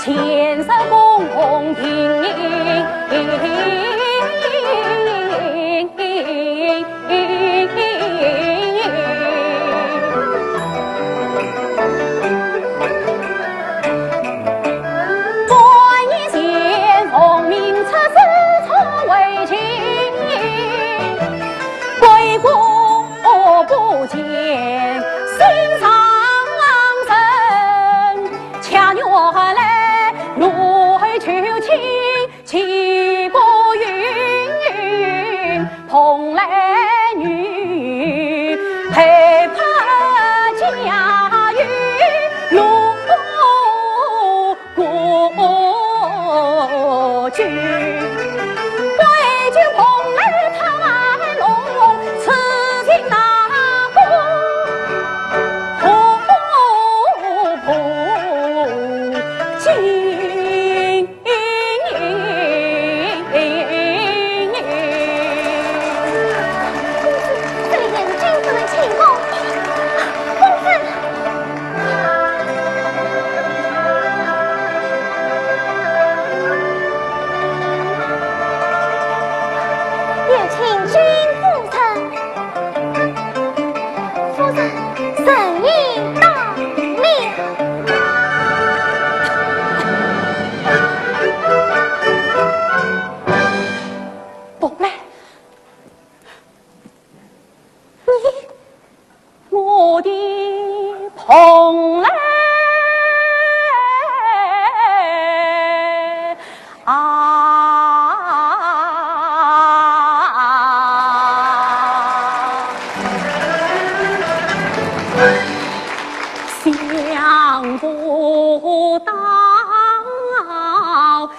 前世公平。想不到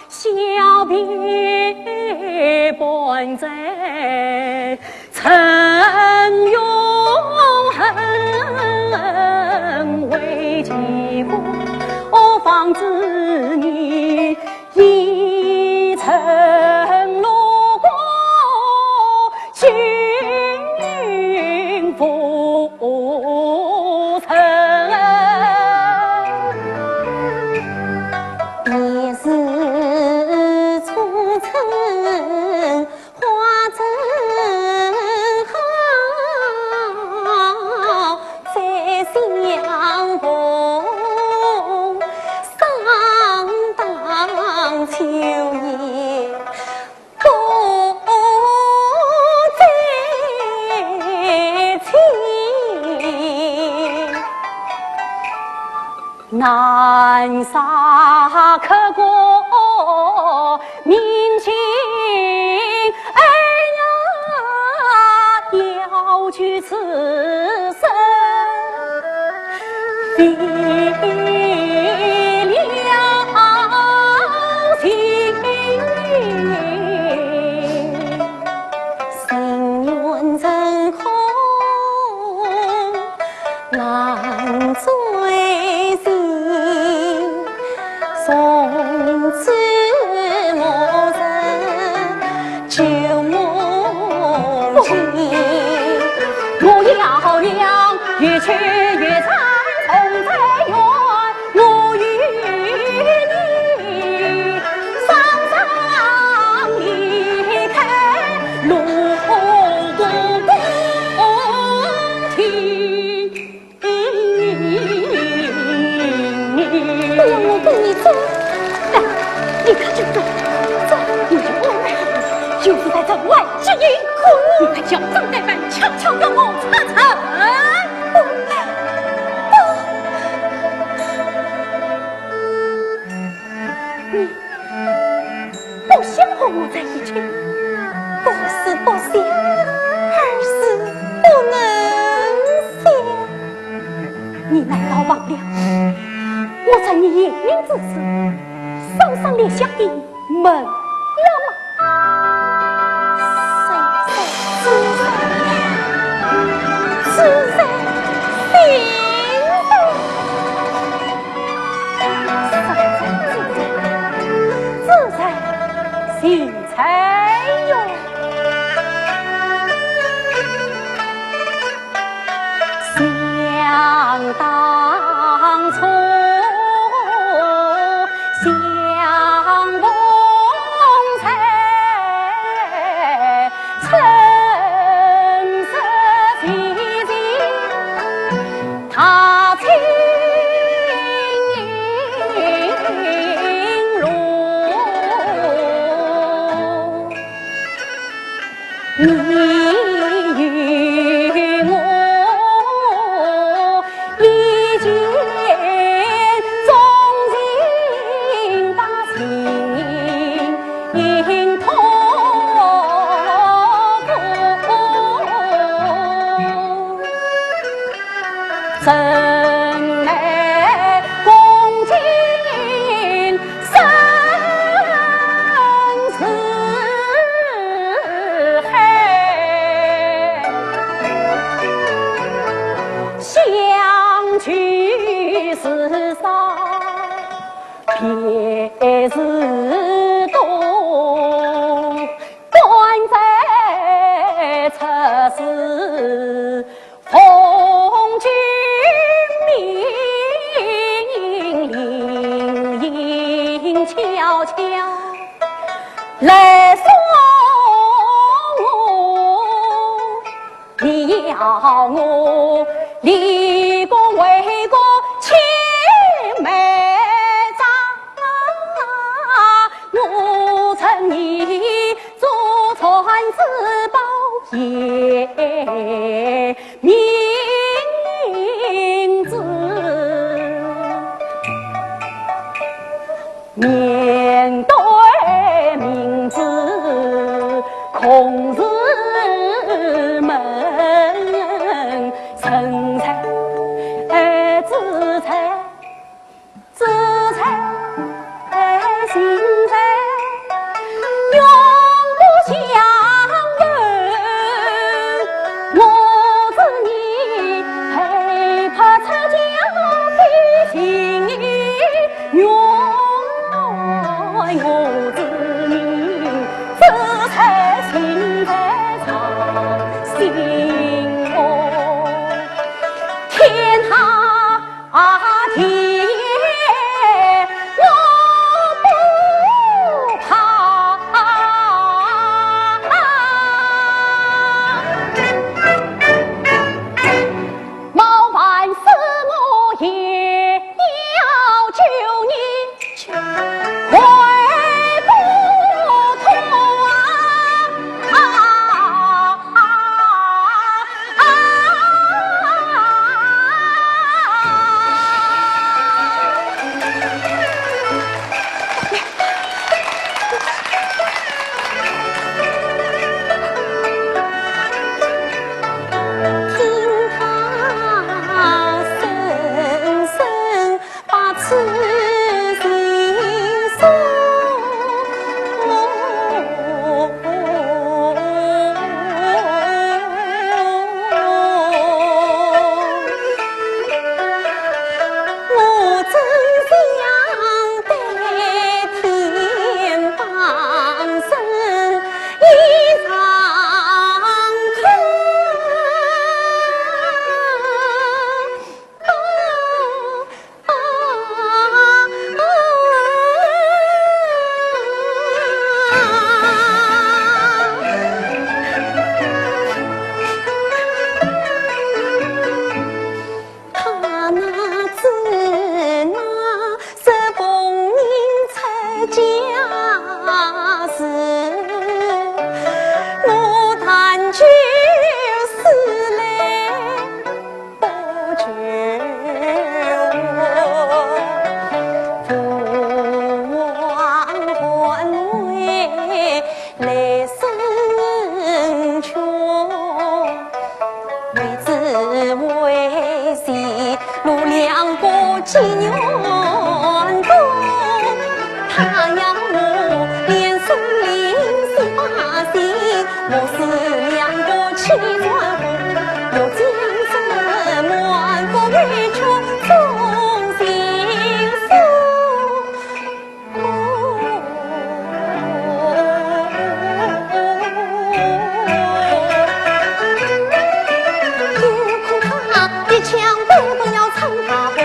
小别本在曾永恒为结果，方知你已曾路过幸福城。也是初春花正好，再相逢上当秋叶不再亲，南沙刻过铭心，哎呀，要去此生别了情，心愿真空难追寻，从此我人旧梦情，我要娘越去越惨，从再远我与你双双离开，路不公平。不让我跟你走，来，离开这里，走，你就我来，就是在这外之一哭，你快叫张代办，悄悄让我查查。你不想和我在一起，不是不想，而是不能想。你难道忘了我在你夜云之时手上留下的门了吗？此人心人，心才有。想当初。别是多，端在出世，奉君命令悄悄来送我，你要我立功为国千枚章，我曾以祖传之宝也名字，面对名字空是门，生财资财，资财心财，永不相闻。我知你陪怕出家的心意，永来我知你资财心财藏心窝，天下天我不怕，冒犯死我也要救你回不脱听他声声把痴心说，我真想对天放声一场他那只那是逢人出家事，我但就是来不绝父王还为来生穷，为子为媳路两个几年多，他要我连生灵十八心，我是两个七转红，又将什么个委屈送心一枪背不要唱他回，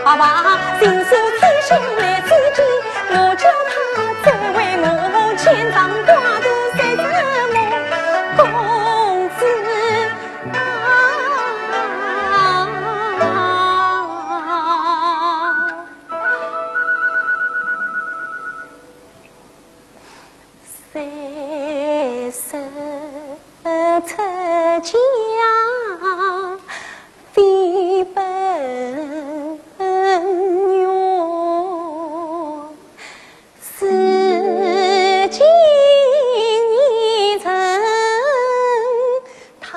爸爸心手天下来自己，我叫他再为我千丈挂的谁怎么公子谁生出家非本愿，世间一尘他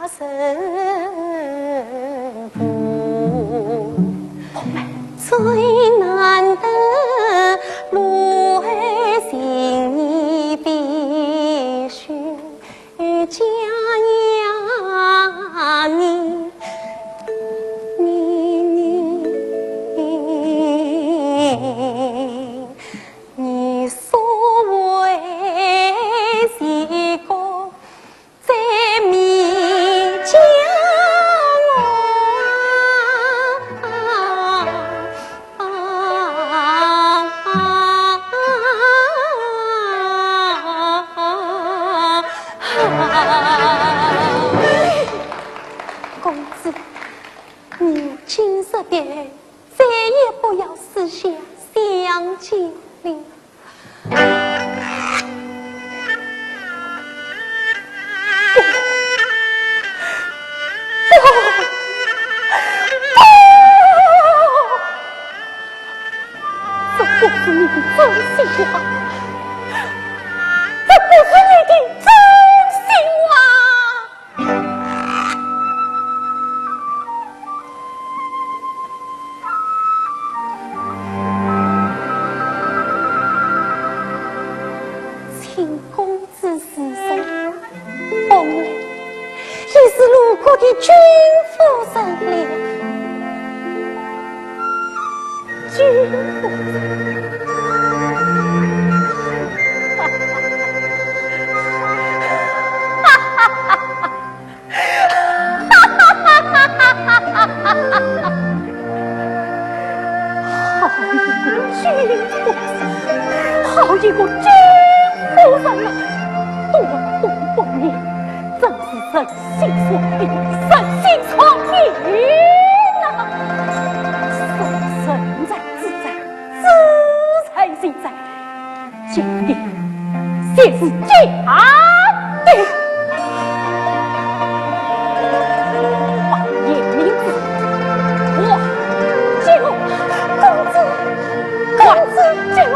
生福，最难得路海心意必须家呀你就要实现相见了。这不是你的真心话，这不是你的真心话。请公子私送本来也是路过的君夫人了。君夫人，好一个君夫人啊！多动不念，真是人心所逼，人心所逼呐！说身在自在，自在心在，今天先是假的。王爷明子，我接我，公子，公子接我。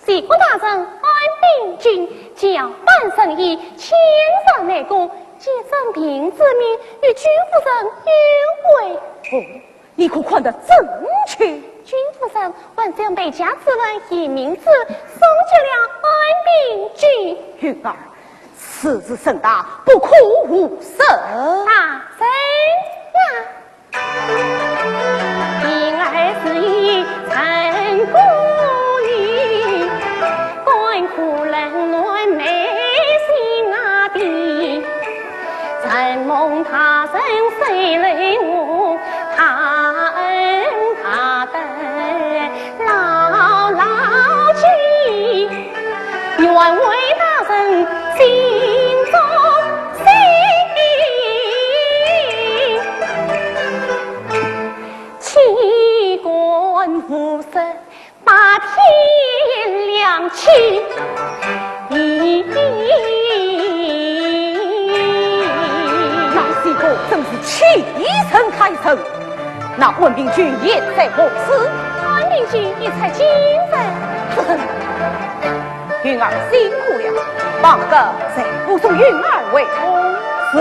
谢公大人安定君将半生意千上内功，皆生平之命与君夫人约会。哦，你可看得正确。君夫人晚将被家之人以名字送去了安定君。云儿，此事甚大，不可无赦。大神呀！因儿是以陈姑女，甘苦冷暖美心啊的，怎蒙他人谁泪我，他恩他德牢牢记，愿为大人心中气观无声，把天亮起。那是个真是气盛开城，那文明君也在何处？安定平君，你才进来。云儿辛苦了，忙个再护送云儿为公司。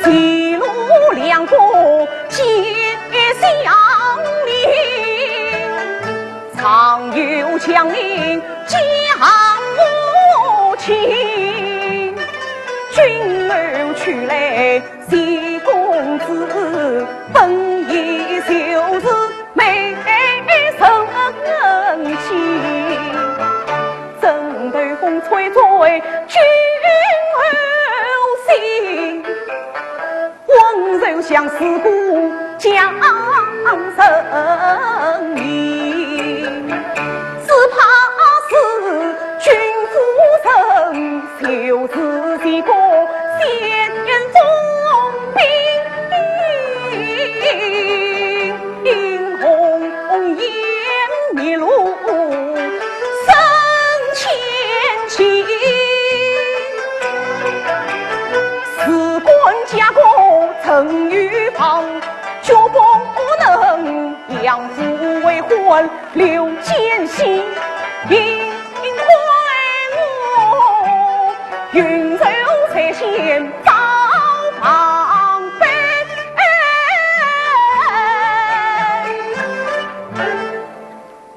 西路两国结相邻，常有强邻将母亲。君儿娶来谢公子，本意就是美生妻。枕头风吹吹君儿心，温柔像思故江生意。只怕是君夫人就是这个仙中兵，英红颜面露生前情。士官家国曾预防，绝不能养父为婚留奸细。因亏我云州才先遭防备，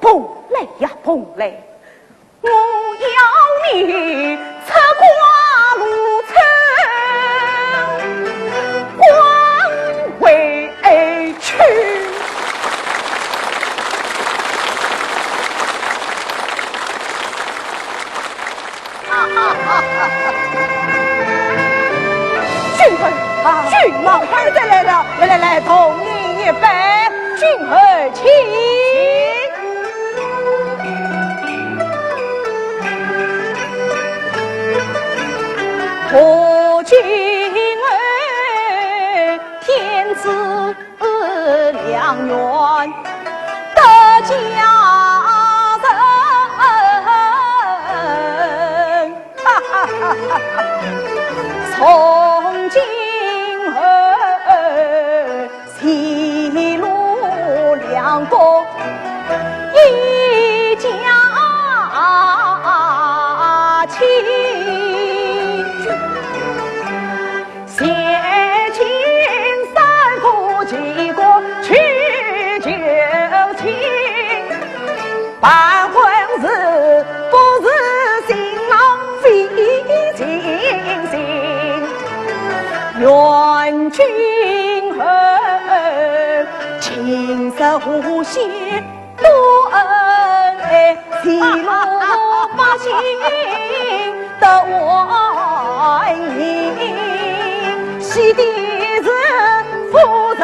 不累呀不累，我要你策挂路程，官为去。君儿，君毛儿再来了，来，同你一杯，君儿请。我君儿天赐良缘，得家从今儿西路两国一家亲，谢亲三夫几个去就亲，办婚事不是新郎费尽心，愿君儿亲手护写多恩爱，西路百姓的爱你，喜的是夫人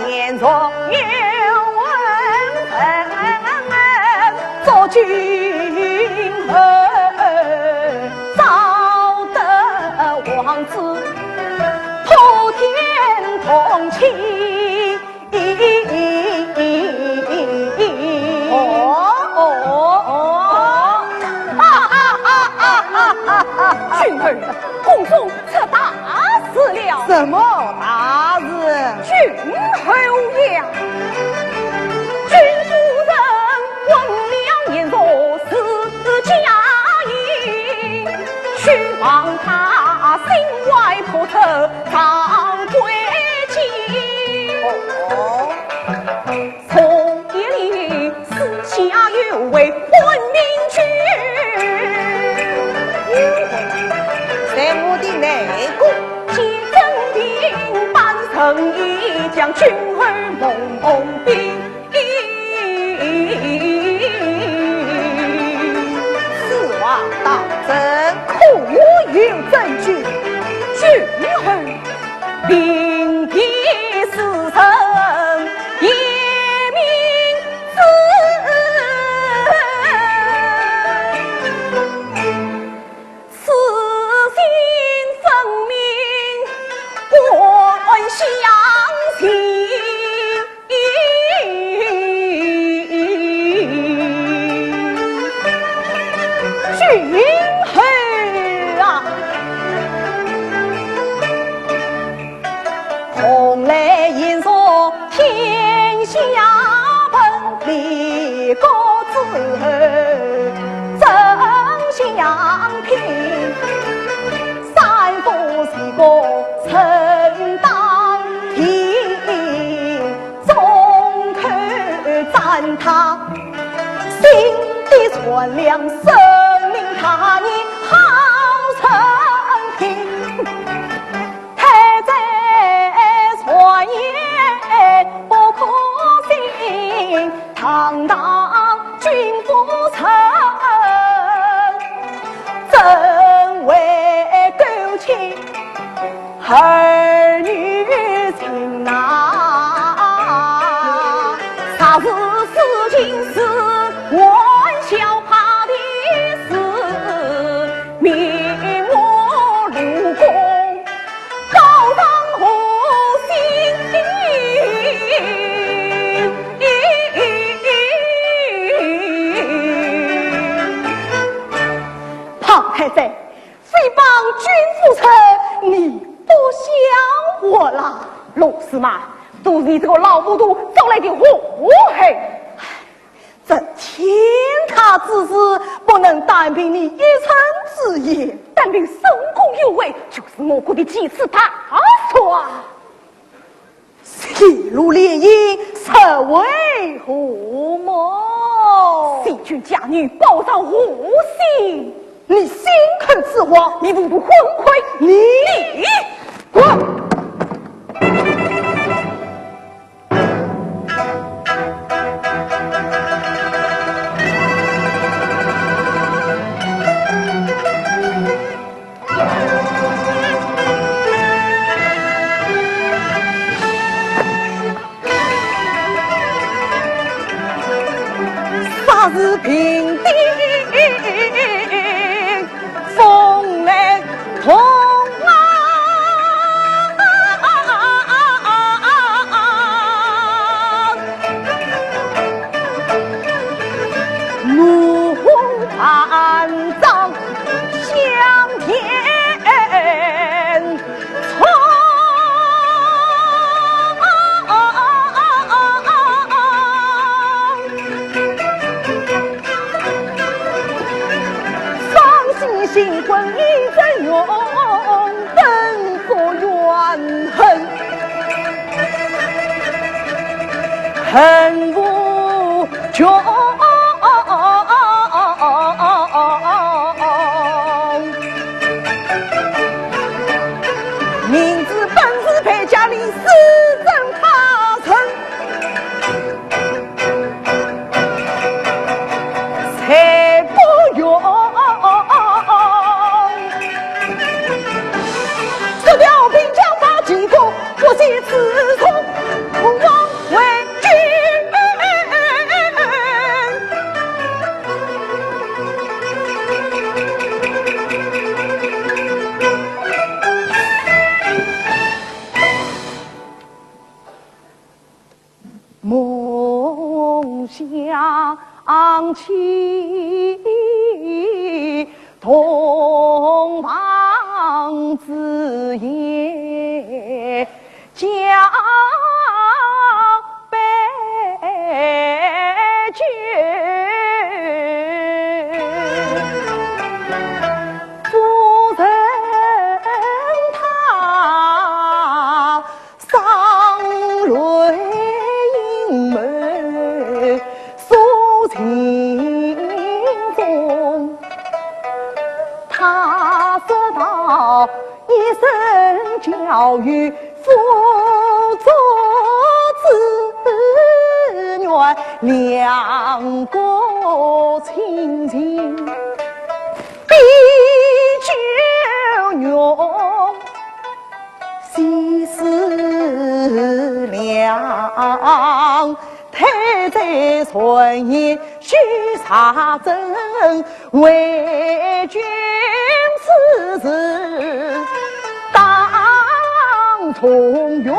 眼中有恩恩，做君儿早得王子普天同庆。君儿，公公这大事了。什么大事？君后呀，君夫人问了言若是佳音，须望他心怀叵测常归期。从夜里私下有位昏民君，在我的内宫接正兵，扮成一将君儿蒙蒙兵。此话当真？可有证据？君儿并非私臣，也明知此心分明，官相信。后啊，红来银锁天下分，立国之后真相平，三夫四个承当天，众口赞他心地纯良，生命他年好成平，太在传言不可信，堂堂君不成，真为勾情儿女情呐，啥是事情是玩笑怕的事，面目如公高档和心。庞太太，诽谤君父臣，你不想我了？陆司马，都是你这个老糊涂招来的祸害。这天塌之事，不能单凭你一臣之言，单凭深宫有为，就是我国的几次大错。泄露烈姻，实为何么？欺君假女，报上祸心。你心口之话，你不昏聩？你滚！啥是平地风来同啊，怒盘章向天冲。新婚一阵用，本作怨恨，恨无穷。明知本是裴家里私正他成，才不用。我写此从王为君，梦想起同房之夜，将悲剧，夫人他伤泪盈眉，诉情中，他说道一声教育。父祖之愿，两国亲情比酒浓，西施良。太在纯言须查证，为君此事当从容。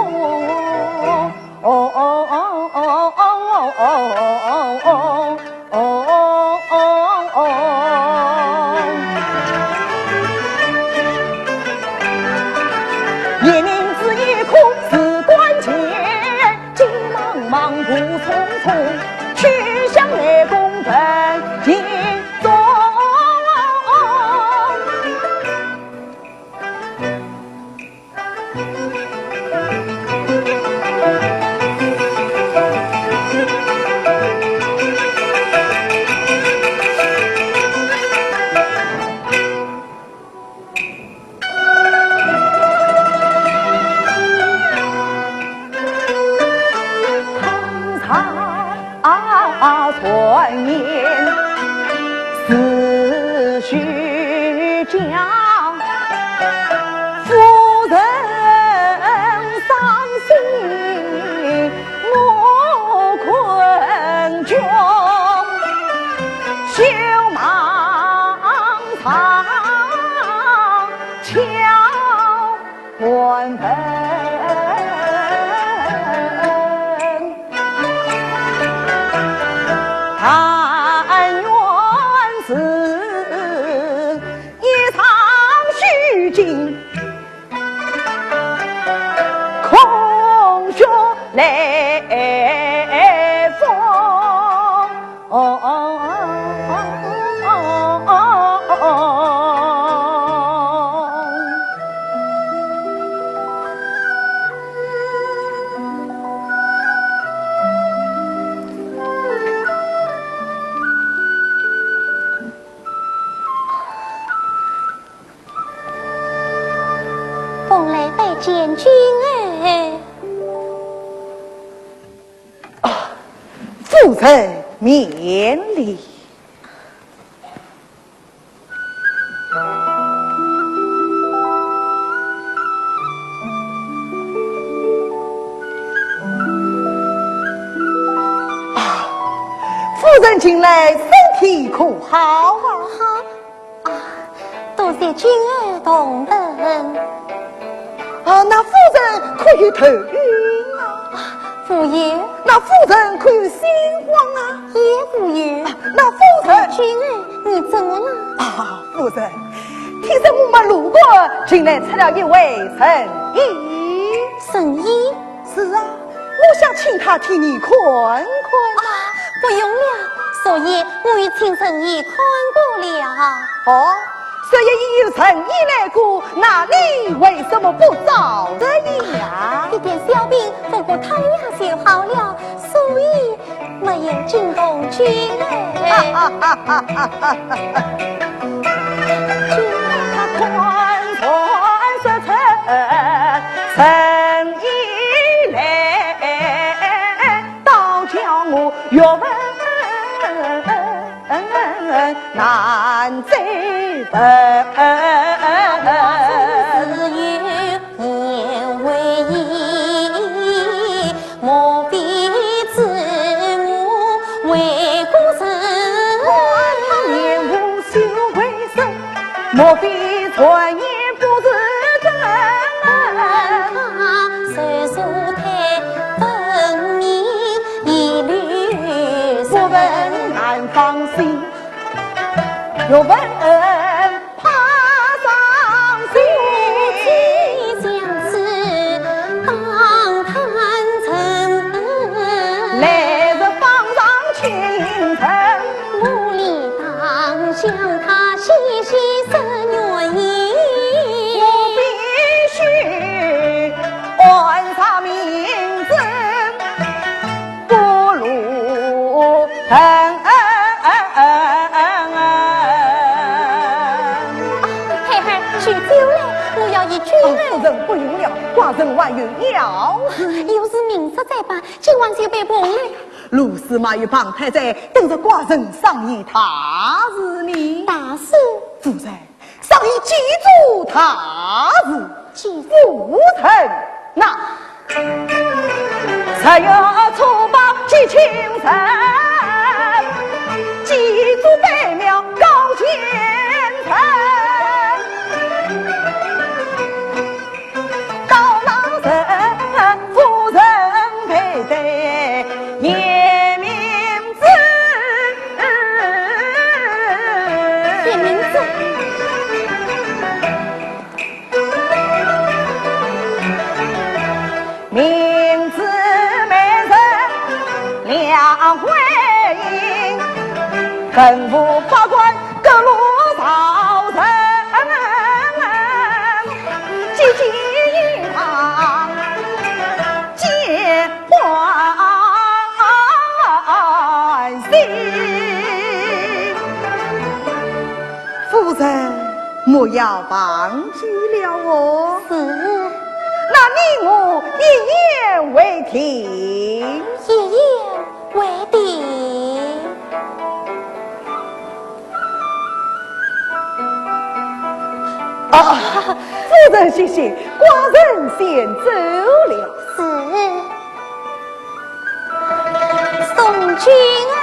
长桥关门。但愿此一场虚惊，空穴来风。凤来拜见君儿。夫人免礼。夫人近来身体可好啊？好啊，多谢君儿同等。那夫人可有头晕啊？妇有。那夫人可有心慌啊？也妇有。那夫人，君儿，你怎么了？夫人，听说我们路过，进来出了一位神医。神医？是啊，我想请他替你看看。不用了，所以我已请神医看过了。所以已有神医来过，那你为什么不早得医呀？一点小病，不过汤药就好了，所以没有惊动君儿。神医来，倒叫我越问难追问。自有言为义，莫非子母为公神？年无修为生，莫非传言不是真？他岁数太分明，一律我问难放心，又问怕伤心。夫妻相思当坦诚，来日方上倾城，我理当向他细细申原因。我必须换上名字，不如孩儿去酒来，我要以君儿。夫人不用了，寡人还有要事。有事明日再办，今晚就被碰了。陆司马与庞太太等着寡人商议他事呢。大事，夫人商议记住他事，记不成那才要粗暴及清晨，记住北庙高前程。到那时夫人配对夜明子，点名字。名字美人两回应，吩咐法官各路朝臣，积极一堂结欢喜。夫人莫要忘记了我。是。那你我一言为定，一言为定。夫人谢谢，寡人先走了。是。送君儿。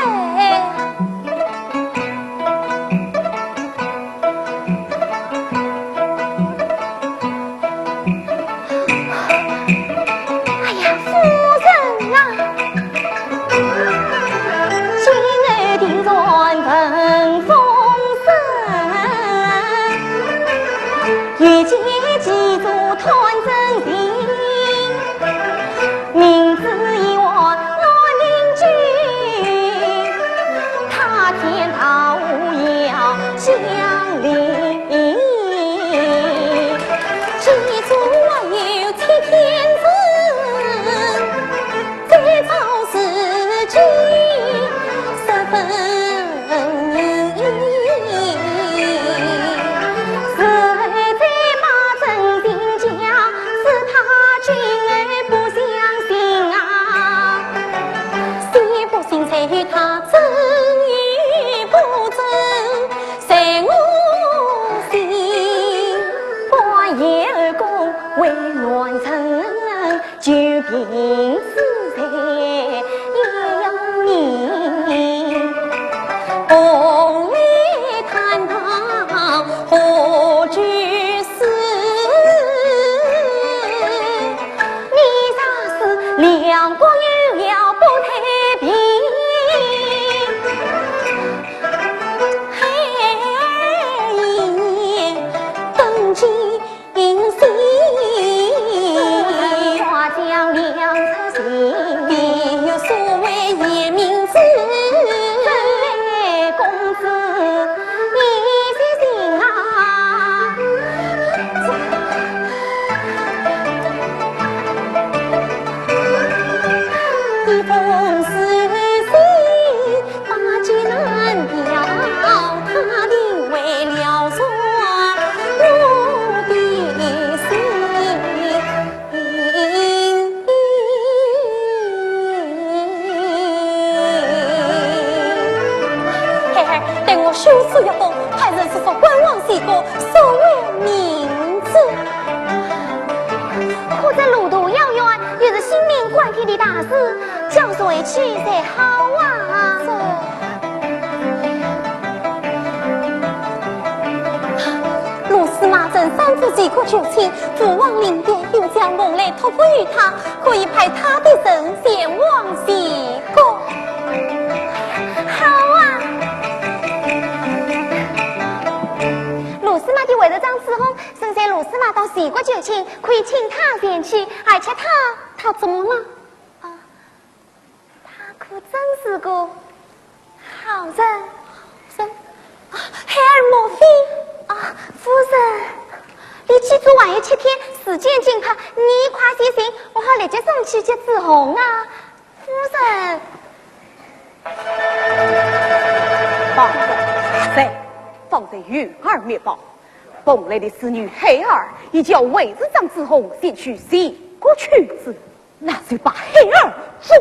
凤来的侍女黑儿已叫魏子张之后先去洗过裙子，那就把黑儿抓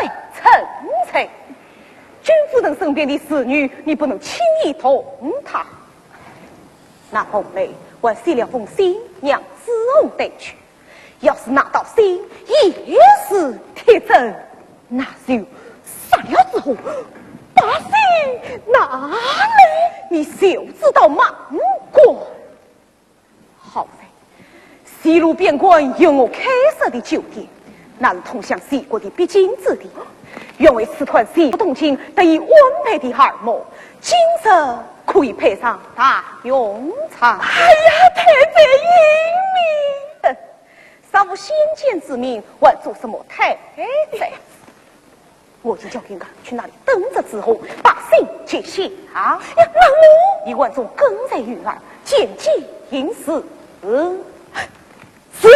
来称称。君夫人身边的侍女，你不能轻易动她。那凤来我写了封信，让子红带去。要是拿到信也是铁证，那就杀了之后把信拿来，你就知道忙过。好在西路边关有我开设的酒店，那是通向西国的必经之地。愿为此款西不动情得以完美的耳目，今日可以配上大用场。哎呀，太宰英明！尚无先见之明，还做什么太宰？我已经叫人去那里等着之后，把信接下。让我一万众跟在云儿，见机行事。是。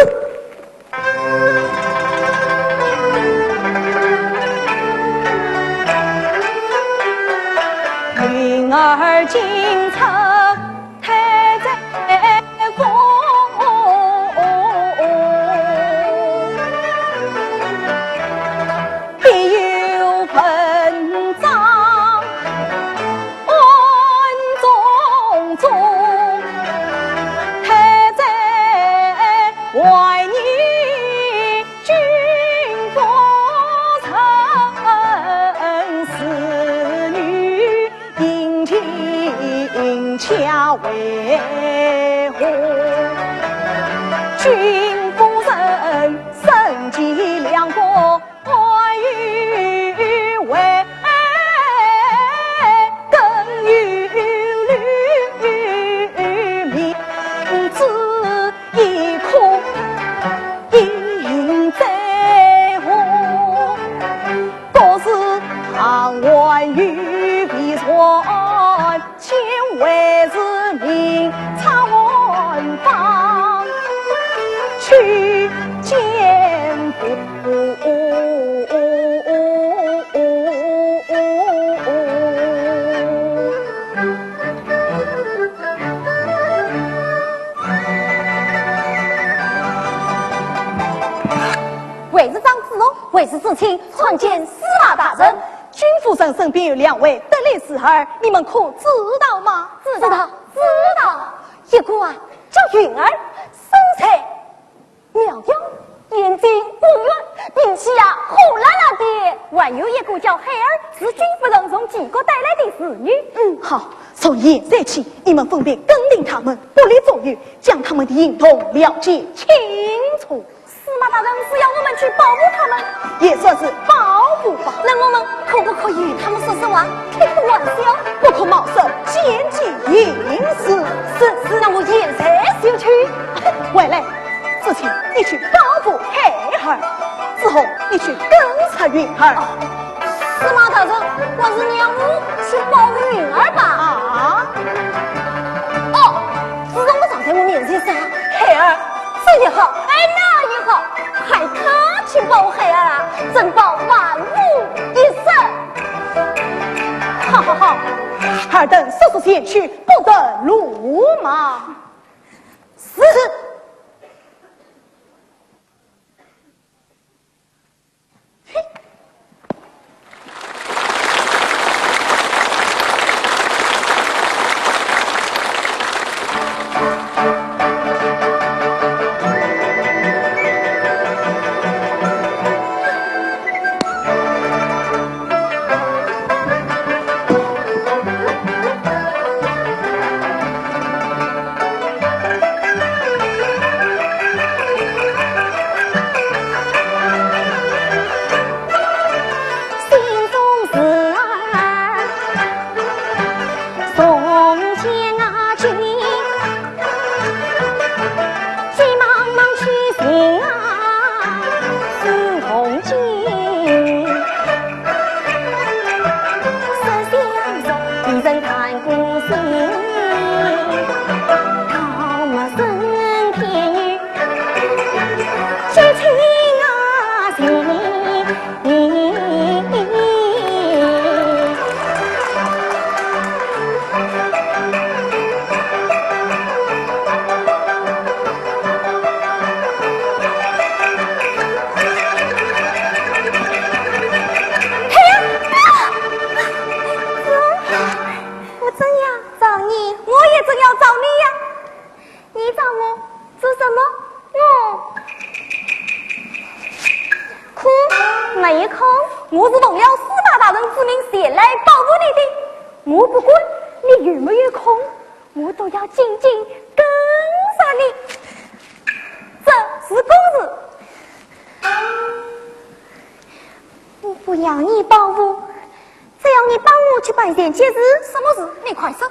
云儿进城太宰宫，必有文章安中中，太宰怀念君不曾侍女殷勤恰为何？君夫人身及两国爱与为，更与吕名字一哭。为是事情传见司马大人。君夫人身边有2位得力侍儿，你们可知道吗？知道。一个啊叫云儿，身材苗条，眼睛光圆，并且啊红辣辣的；还有一个叫黑儿，是君夫人从齐国带来的侍女。好，从现在起，你们分别跟定他们，不离左右，将他们的行动了解清楚。司马大人是要我们去保护他们，也算是保护吧。那我们可不可以与他们说说话，开个玩笑？不可冒失奸计淫私。是，那我现在就去。回来之前，你去保护黑儿，之后你去跟查云儿。司马大人，我是让我去保护云儿吧？自从我长在我面前上，黑儿这一好，那一好，还他去保护黑儿啊，真保万无一失。好，尔等速速前去，不得鲁莽。是。我是奉了司马大人之命前来保护你的，我不管你有没有空，我都要紧紧跟上你。这是公事，我不要你保护，只要你帮我去办件件事。什么事？你快说。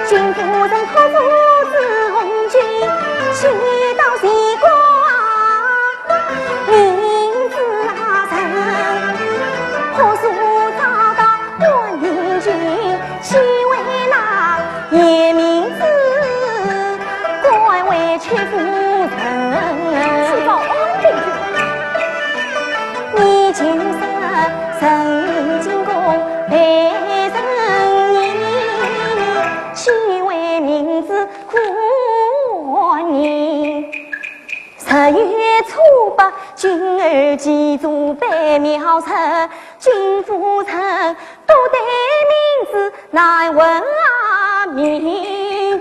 君夫人何处自红军，去到西关。名字那人，何处找到关云君？其为那夜明子，怪为屈夫人。去找安定君，你就是神经公被人疑，其为名字关你。10月初8，君儿祭祖百庙城，君夫人都得名字难闻名，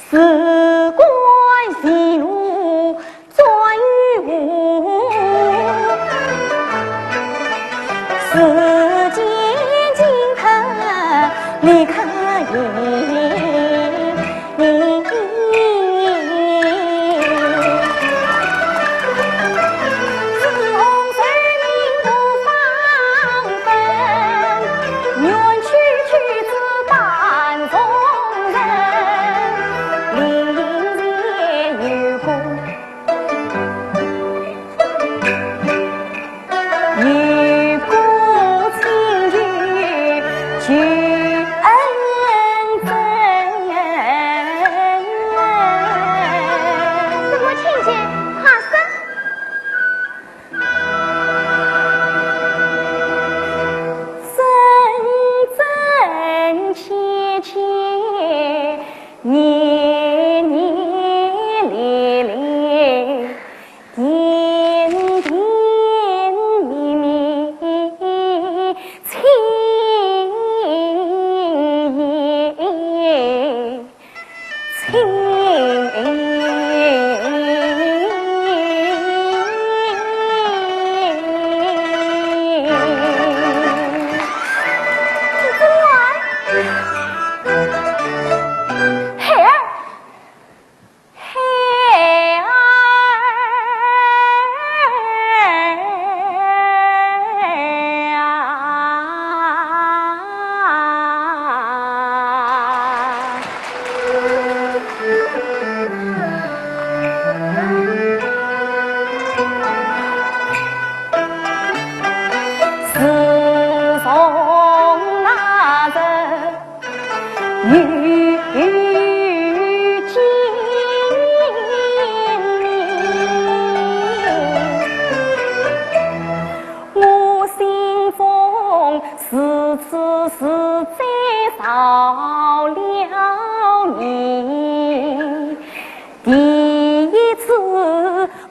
事关西路专于我，世间惊腾立刻赢。愿区区子伴众人，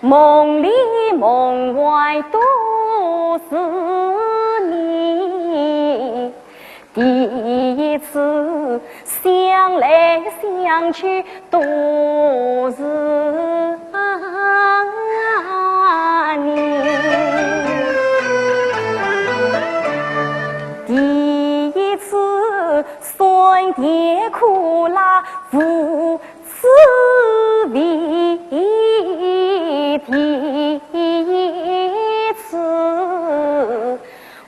梦里梦外都是你，第一次想来想去都是你，第一次酸甜苦辣如此味。第一次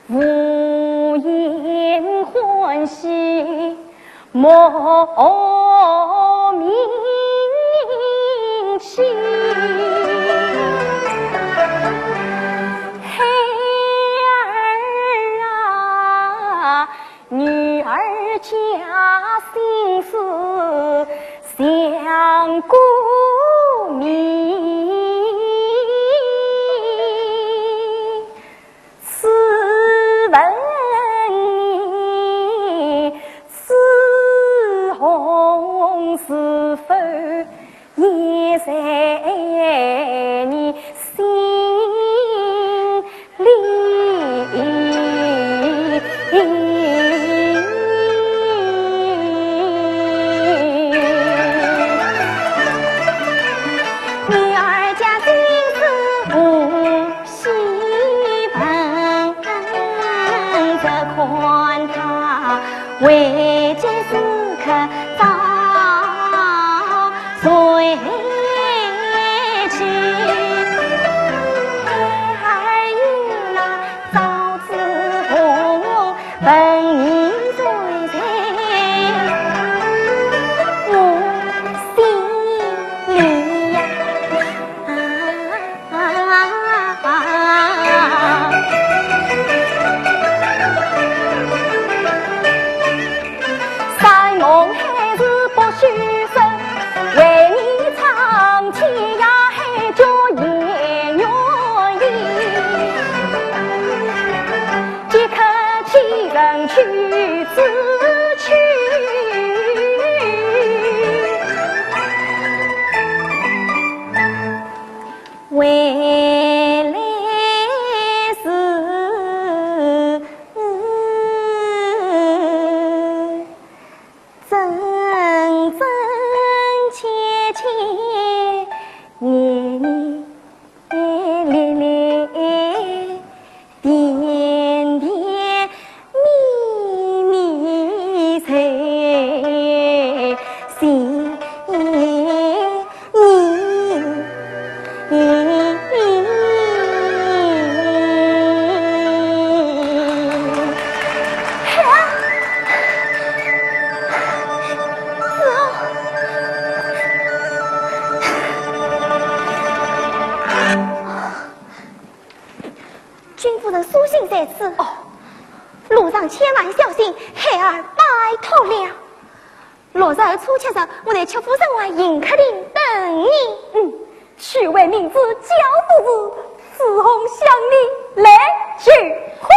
无言欢喜莫名喜，孩儿啊，女儿家心思相顾密。是否也在你心里？女儿家心思无锡盆，这宽他为见时刻早。随去，孩儿有那枣子红，本你最在我心里呀！山盟还是不虚分。为你唱起呀，还叫言愿意，即刻起人去自去，为来世真真切切年年烈烈点点咪咪在心君夫人书信在此哦，路上千万小心，孩儿拜托了。落日初七日，我在戚夫人外迎客厅等你。许为名字教夫子，此红相你来去婚。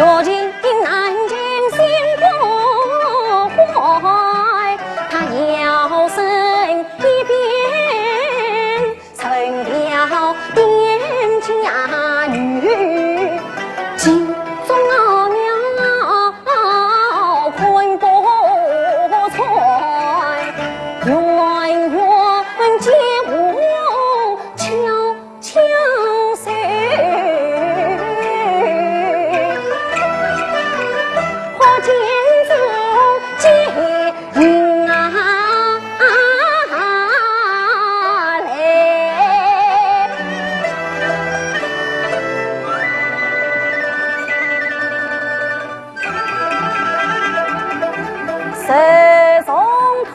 绝情难尽心不怀，他摇身一变成了店家女，心中了困不揣，远远见我悄悄随。谁总统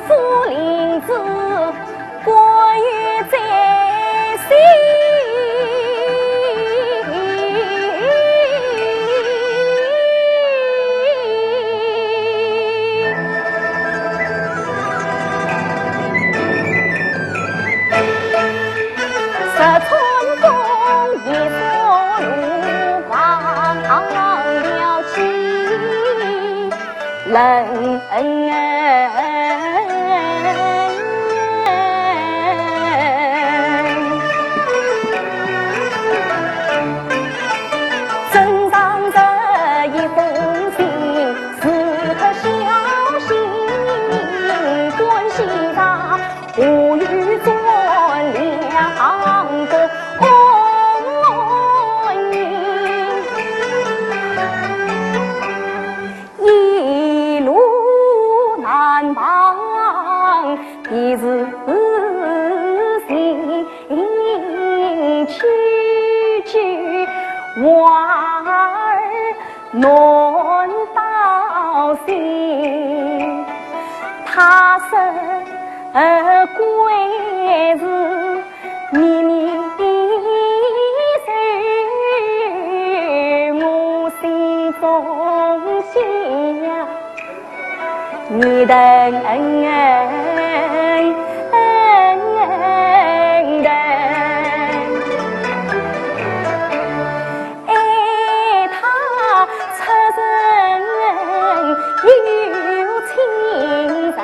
夫林子过于在心，十寸公一所路忘了情，正当这一封信，是颗小心，关系他无语做两个婚姻，一路难忘彼此心，区区娃儿暖到心，他生归是秘密在我心中想，你的爱他出人有情人，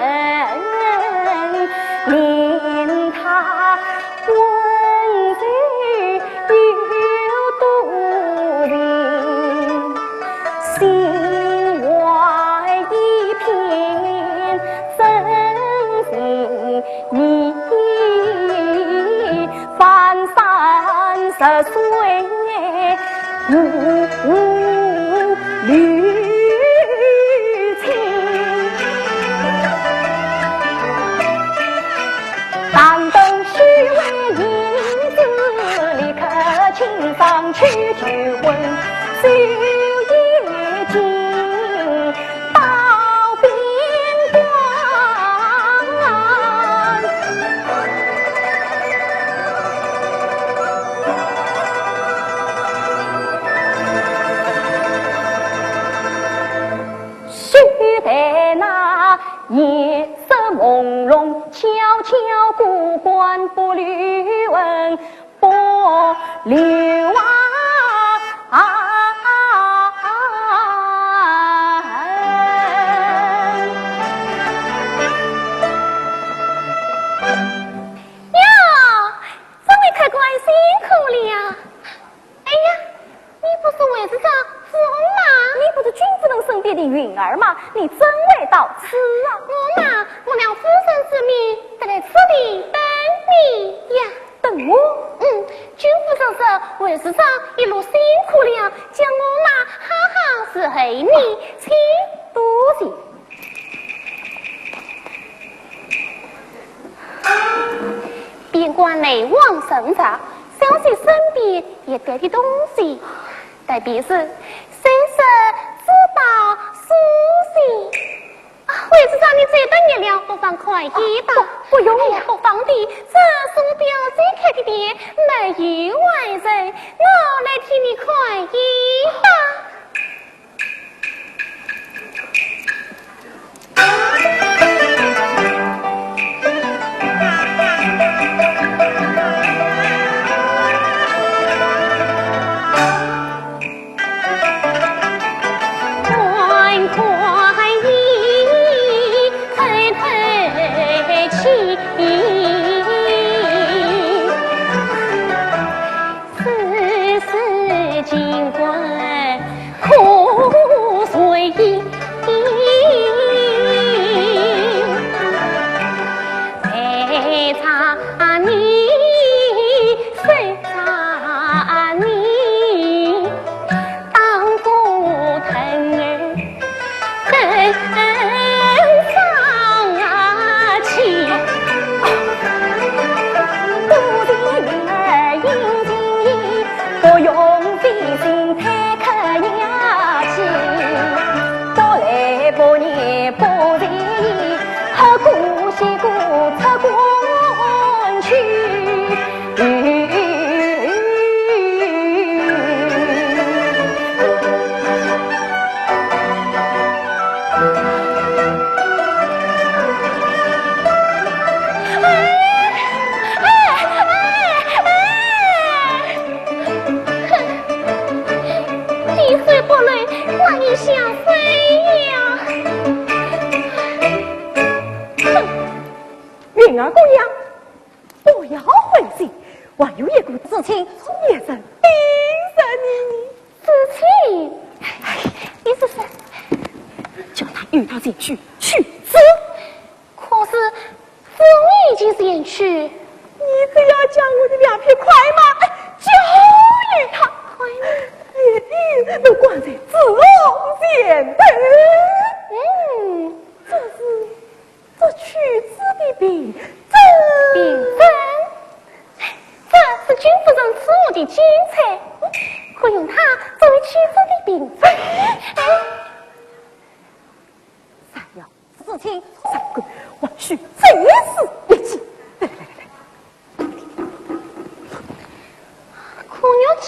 连他温柔有多情，心怀一片真心意，翻山涉水旅情，但等虚伪银子，立刻请上去聚婚，酒已尽到边关，须得那夜色朦胧，悄悄过关不虑问，不留允儿嘛，你真会到此啊！我嘛，我了夫人之命，得来此地等你呀。等我？君夫人说，为市长一路辛苦了，叫我嘛好好伺候你，请多谢。边关来往甚杂，小姐身边也带的东西，特别是身上珠宝书信。为市长，你这顿热了，不妨快一吧。不用了，不妨的，这手表最开的店没有外人，我来替你快一吧。云儿姑娘，不要灰心，我有一股事情从夜深盯着你。事情，意思是叫他与他进去去死。可是风已经是远去，你只要将我的两匹快马交与他，快马一定能挂在紫龙前头。这曲子的名字，这是君夫人赐我的金钗，可用它作为曲子的名字。三要事情三个，我需再死一起。来，苦牛姐，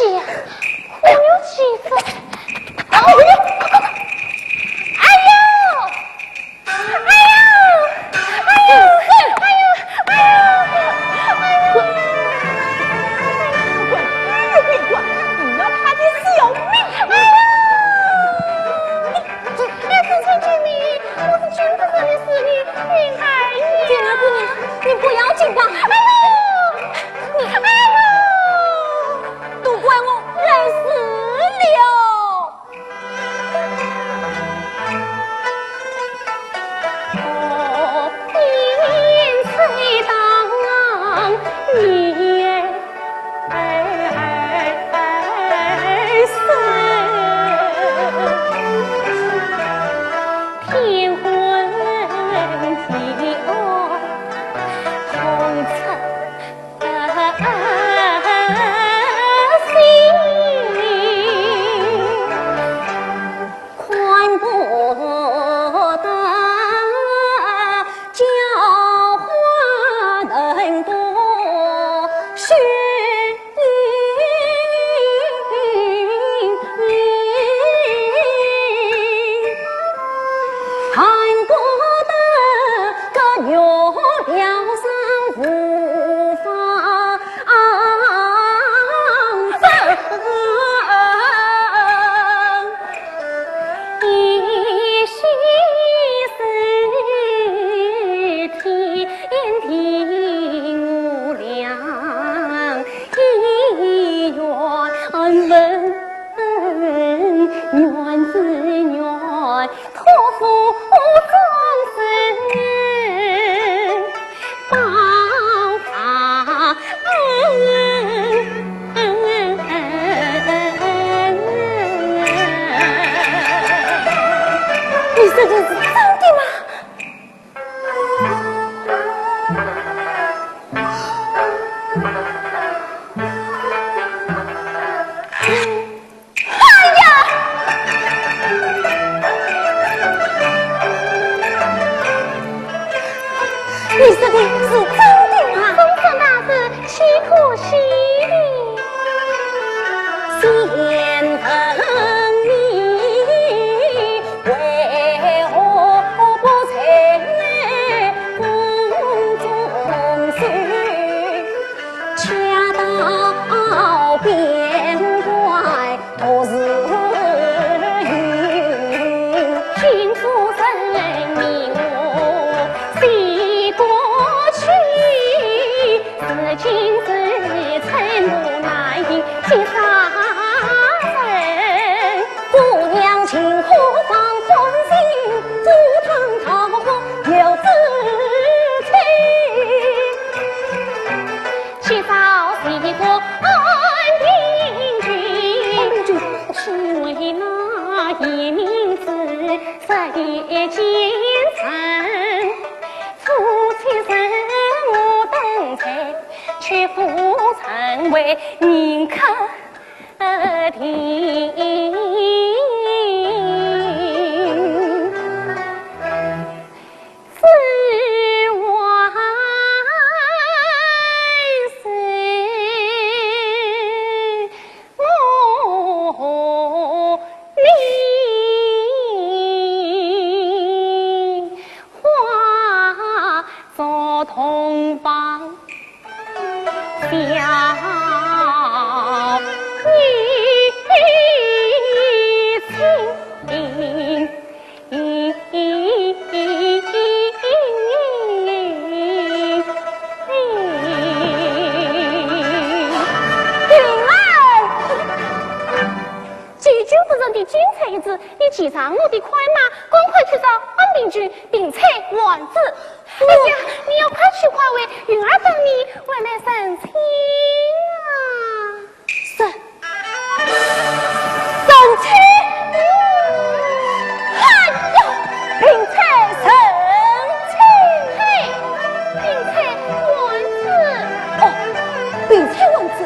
这一次，你骑上我的快马，赶快去找安定军，并且王子。哎呀，你要快去快回，云儿等你，外来生亲啊！生亲，哎呀，并且生亲，嘿，并且王子。哦，并且王子，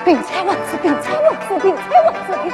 并且王子，并且王子，并且王子，并且王子。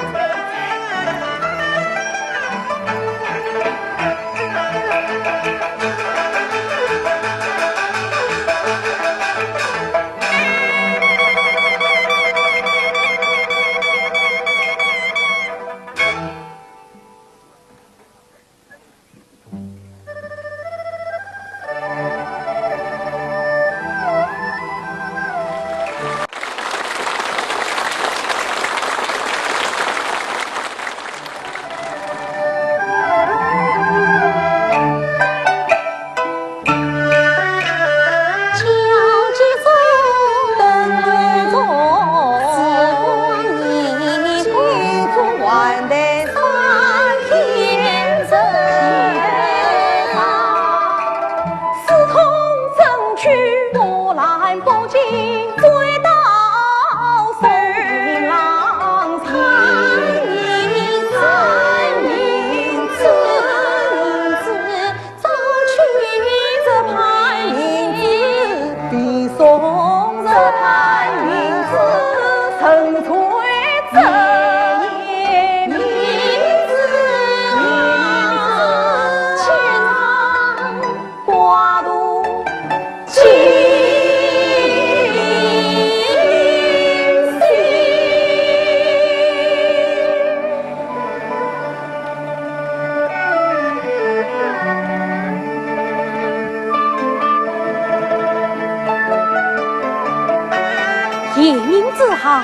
夜明子哈，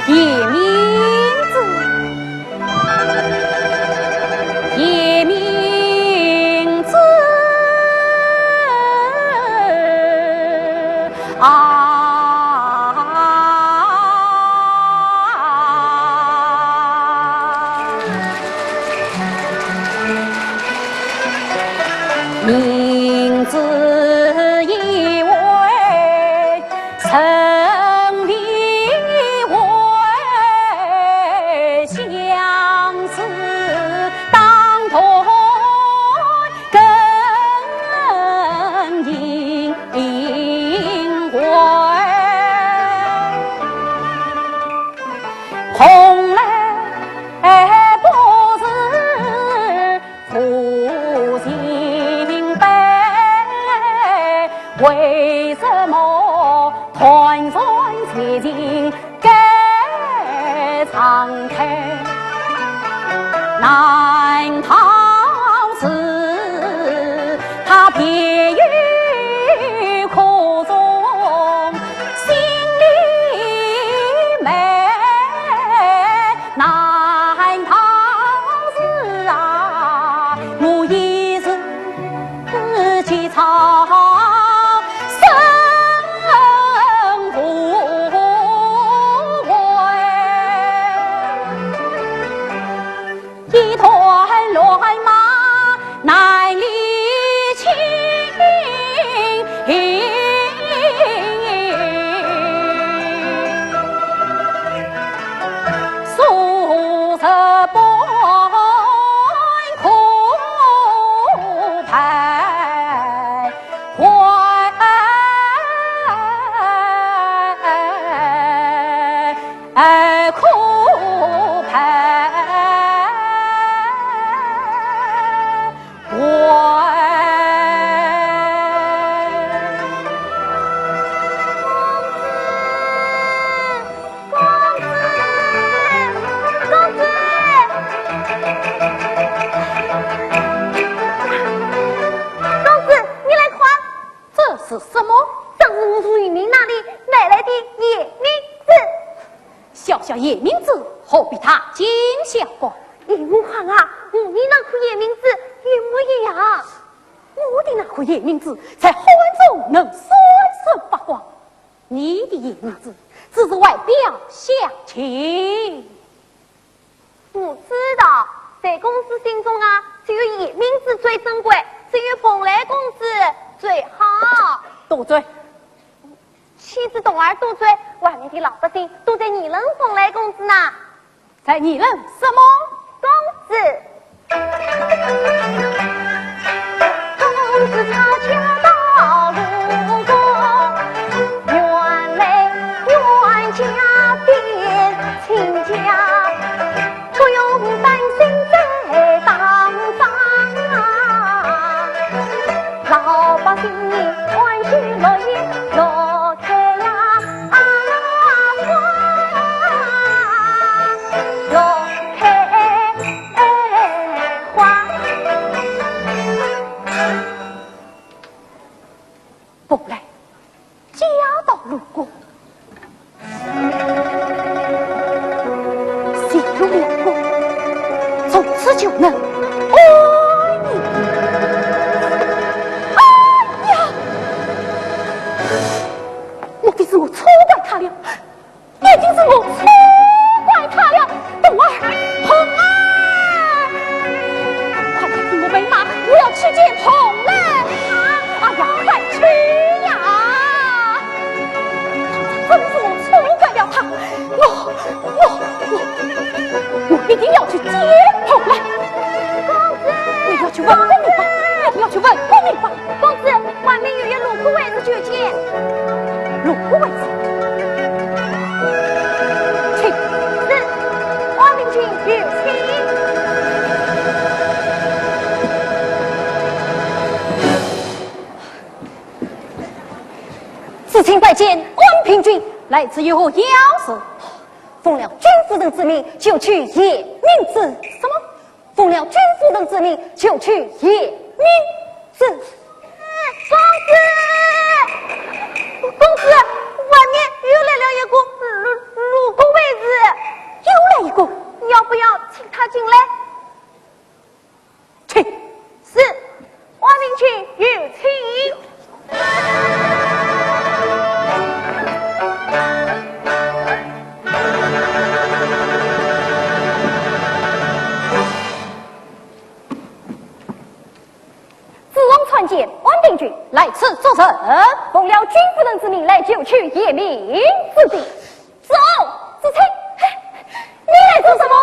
夜明子，夜明子名字以为曾立为相思当头更应悔，红泪不是负心悲，为什么团团结尽该敞开？难逃是他别于苦中心里美，难逃是啊我一生起草生富贵，一团乱麻难理清，数十般苦徘徊，苦徘是什么？正是我从云明那里买来的夜明子。小小夜明子，何必他惊吓过？母皇啊，我的那颗夜明子与我一样，我的那颗夜明子在火中能闪闪发光，你的夜明子只是外表相亲。不知道，在公司心中啊，只有叶明子最珍贵，只有蓬莱公子最好。多嘴，妻子懂儿多嘴，外面的老百姓都在议论蓬莱公子呢。在议论什么？公子悄悄到路过，原来冤家变亲家，不用担心在当房啊，老百姓欢喜乐意乐开呀花，乐开花。后来家道路过，心有两个，从此就能爱你。哎呀，莫非是我错怪他了？一定是我错怪他了。冬儿，红儿，快来替我备马，我要去见红儿。哎呀，快去呀！真是我错怪了他，我一定要去接红儿。公子，你要去问过明白，一定要去问过明白。公子，外面有一路虎位子去见，路虎位子。请，是王明君有请。此请拜见安平君，来自有何要事？奉了君夫人之命，就去叶明子。什么？奉了君夫人之命，就去叶明子。公子，公子，外面又来了一个路过位子，又来一个，要不要请他进来？请。是，王明君有请。参见安定君，来此作甚？奉了君夫人之命来救取叶明之地。走，子清，你来做什么？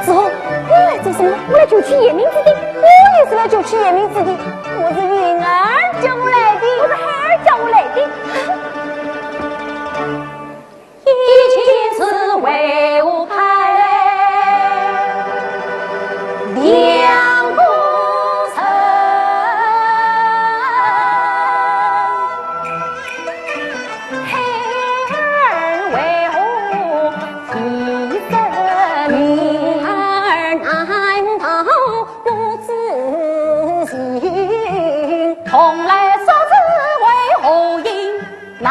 子红，你来做什么？我来救取叶明之地。我也是来救取叶明之地。我是云儿叫我来的，我是孩儿叫我来的。一切是为我开两个城，孩儿为我牺牲命儿难逃不自信。从来所知为何因？难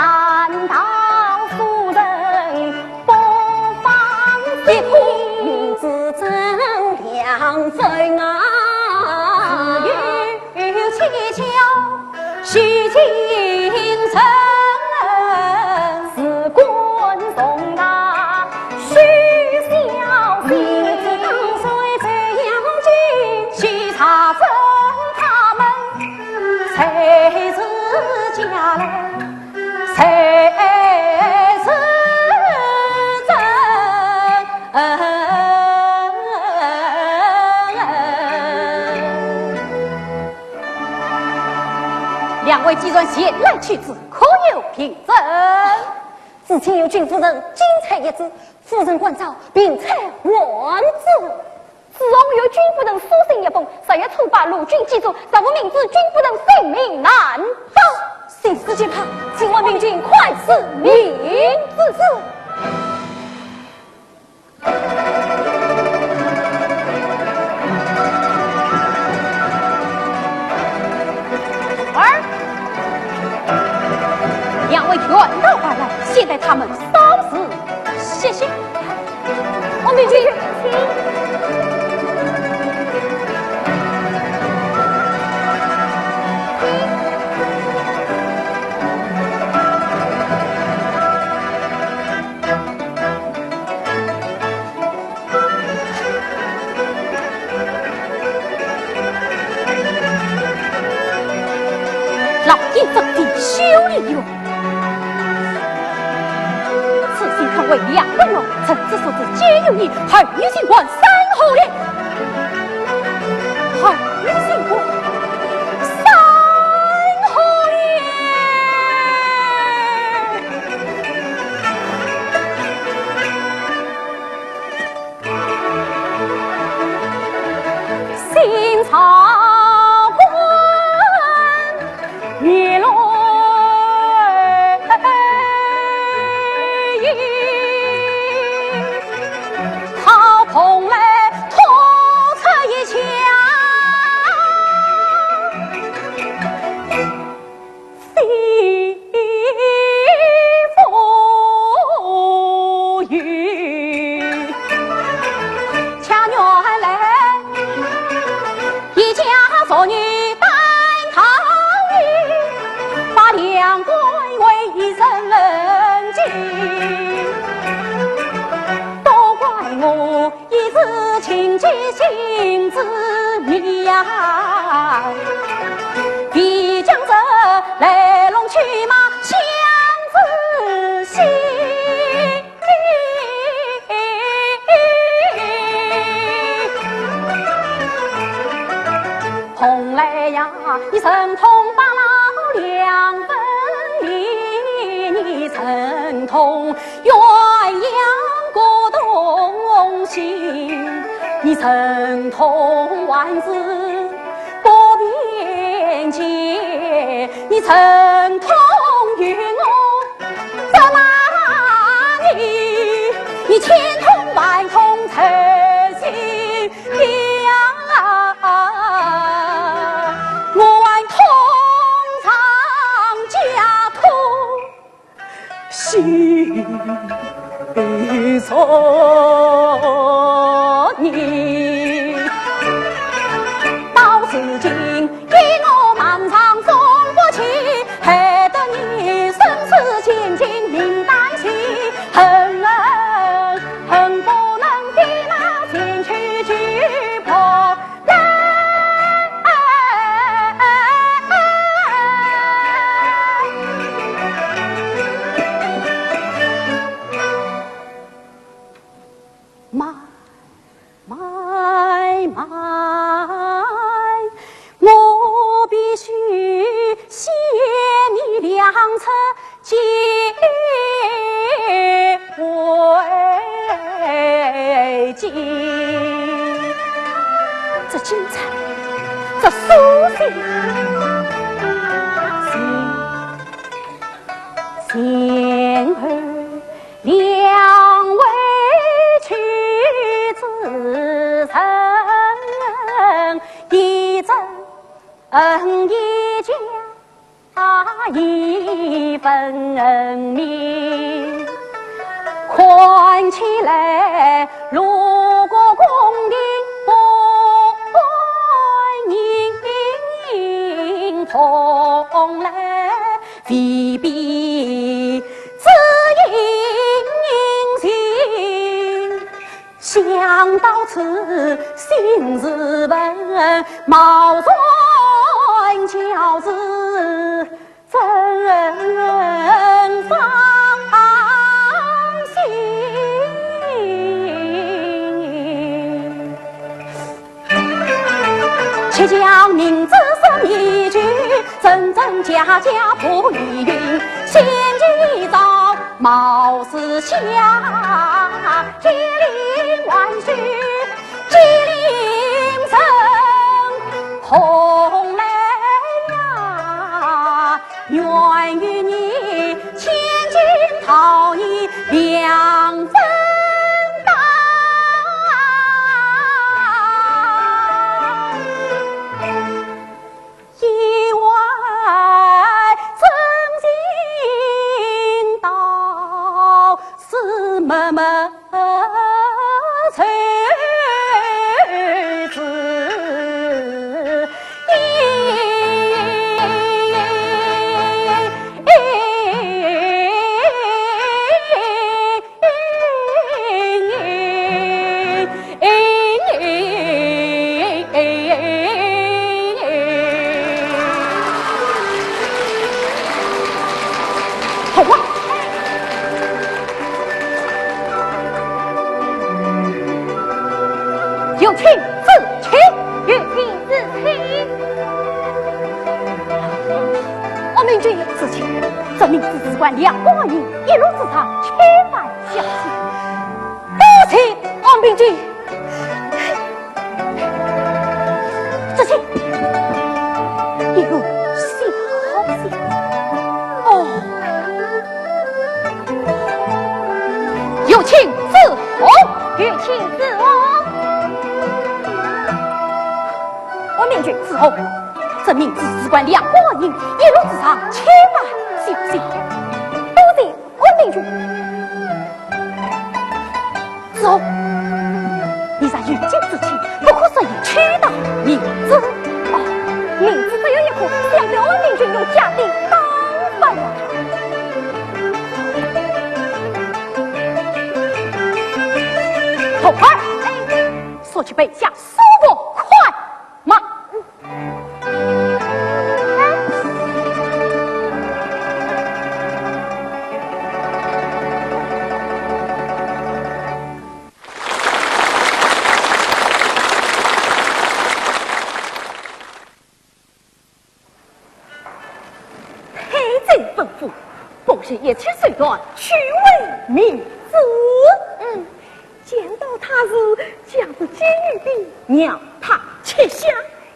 道夫人不放一哭名字真两分啊？自有蹊跷须谨慎，事关重大须小心。当岁这样进去查证他们，谁是家人，谁是真？两位既然前来取旨，可有凭证？自请有君夫人金彩一纸，夫人关照并采万字。自后有君夫人书信一封，10月初8陆军记住，上无明知君夫人性命难保。心思急怕，请王明君快赐明之旨。两位远道而来，现在他们稍事歇息。王明君，请。两位良人哦，臣子所知皆有你，还有情况三后嘞，还有情况三后耶，新草。毕竟这来龙去脉相仔细，同来呀，你神通把老两分离，你神通鸳鸯过东西，你神通万字不边界，你神通于我在哪里？你千通万通诚心呀，我万通常家图心错你。到至今因我漫长送不起，害得你生死千金命担心，恨不能比那前去举破来。我必须谢你两侧结为亲，这精彩，这苏醒，仙儿两位去自称一真一家一分明，看起来如果宫里不应同来，未必只因心。想到此，心自问，毛算教子怎放心？且将名字生一句，真真假假不一云。先今早貌似下，铁岭万绪，机灵生红来呀，愿与你千金讨你两分担。意外曾经到是么么才子好啊！请自清，有请自清。我明君自清，这名字只管两寡人一路之上千万小心。不请王明君，自清，一路小心。哦，有请自红，有请自红。我明君自红。这名字只管两寡人，一路之上千万小心。多谢我明君。子红，你在与君之前，不可随意取道名字。哦，名字只有一个，想必我明君有家的当办啊。头儿，说去备下苏过快马。不是一切随断，取为明子。见到他是将是监狱兵，让他切下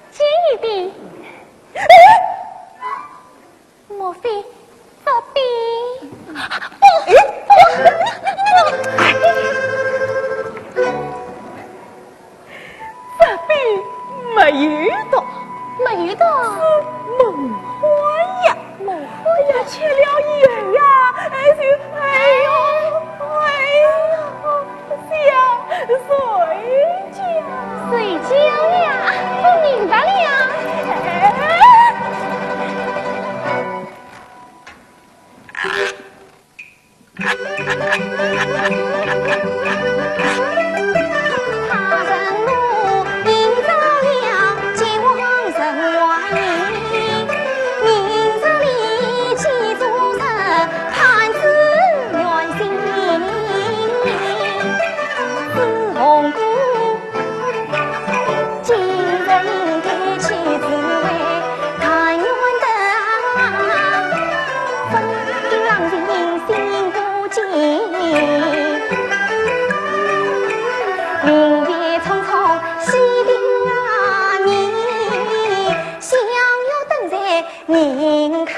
监狱兵。莫非这兵？这兵没有的，没有的，梦花呀，梦花呀，切了眼呀，哎呦，想睡觉，睡觉呀，我明白了呀。他人路引到了金王人外，明日里记住人盼子远行，自红姑今日应该去自为太远的，风浪人心不静。云月匆匆西定啊，你想要等在人卡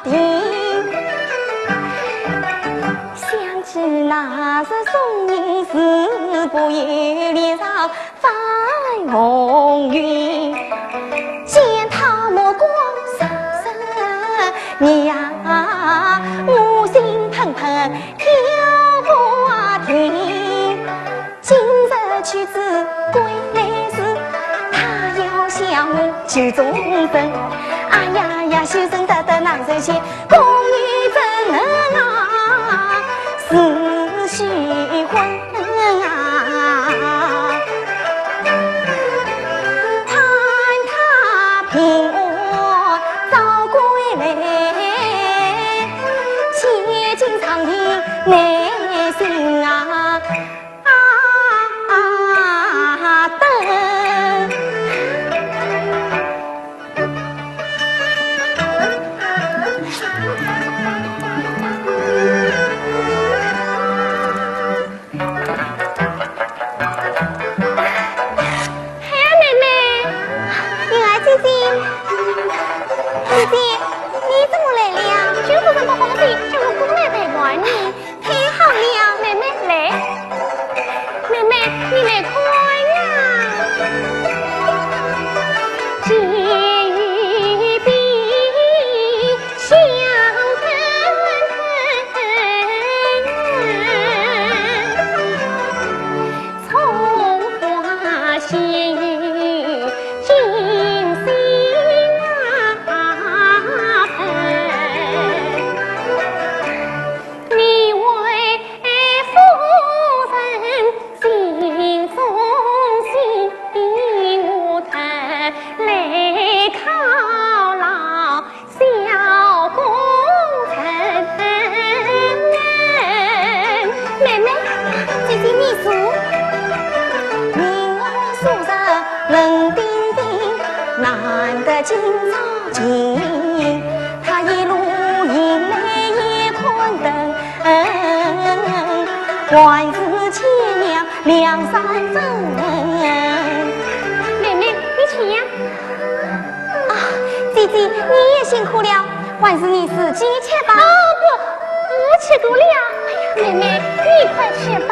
亭，想起那日送银时，不夜脸上翻红云，见他目光闪闪，你呀，我心怦怦跳不停。今日去自归来时，他要向我求终身。哎呀呀，修身得得难受些，公女怎能啊是虚婚啊？盼他平安早归来，千金长亭难寻啊！今朝情，他一路迎来也宽等，还是千娘两三分。妹妹，你请呀。啊，姐姐你也辛苦了，还是你自己吃吧。哦不，我吃过了。哎呀，妹妹，你快吃吧。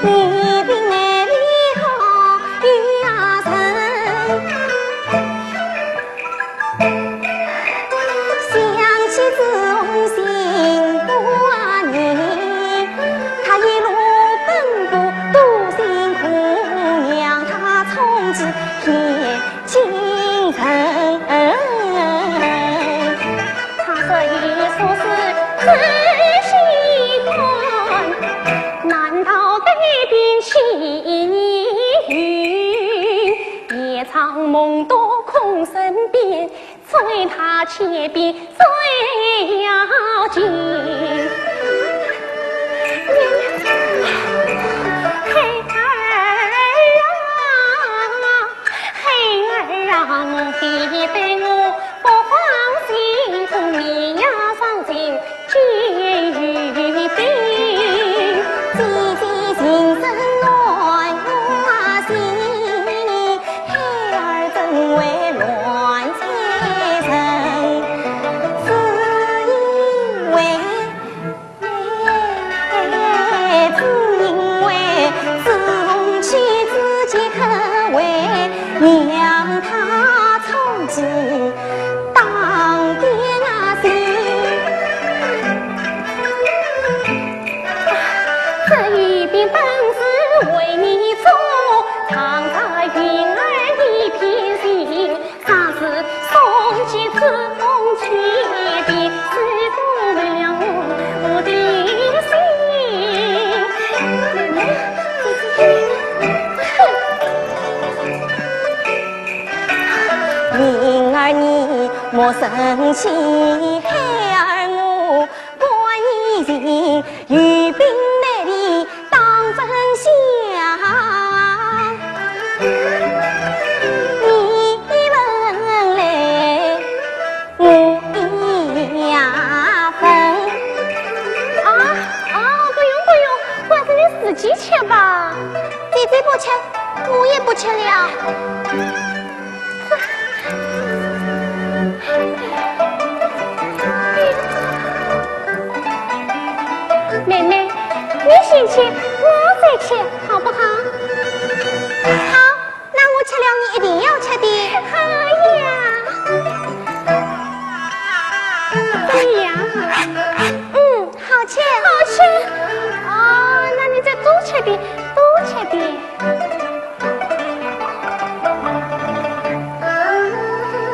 你病来里好与阿神，想起子红心不你，他一路奔波多辛苦，让他从此铁精神。他这一说是真心宽，难道改变情云？夜长梦多空身边，催他千遍最要紧。我必对我不放心，同你呀上进监狱兵，姐姐情深暖我心，孩儿怎会乱猜测？只因为自从妻子结可为让他从此当爹心。这一边本是为你做，常在云儿一片心。上次送几次风去边，是不了我的心。灵儿你莫生气，孩儿我关已经与兵来里当真相。你问来我一分。不用，还是你自己吃吧。姐姐不吃，我也不吃了。妹妹，你先吃，我再吃，好不好？好，那我吃了你一定要吃的。好呀，怎样？好吃，好吃。哦，那你再多吃点，多吃点。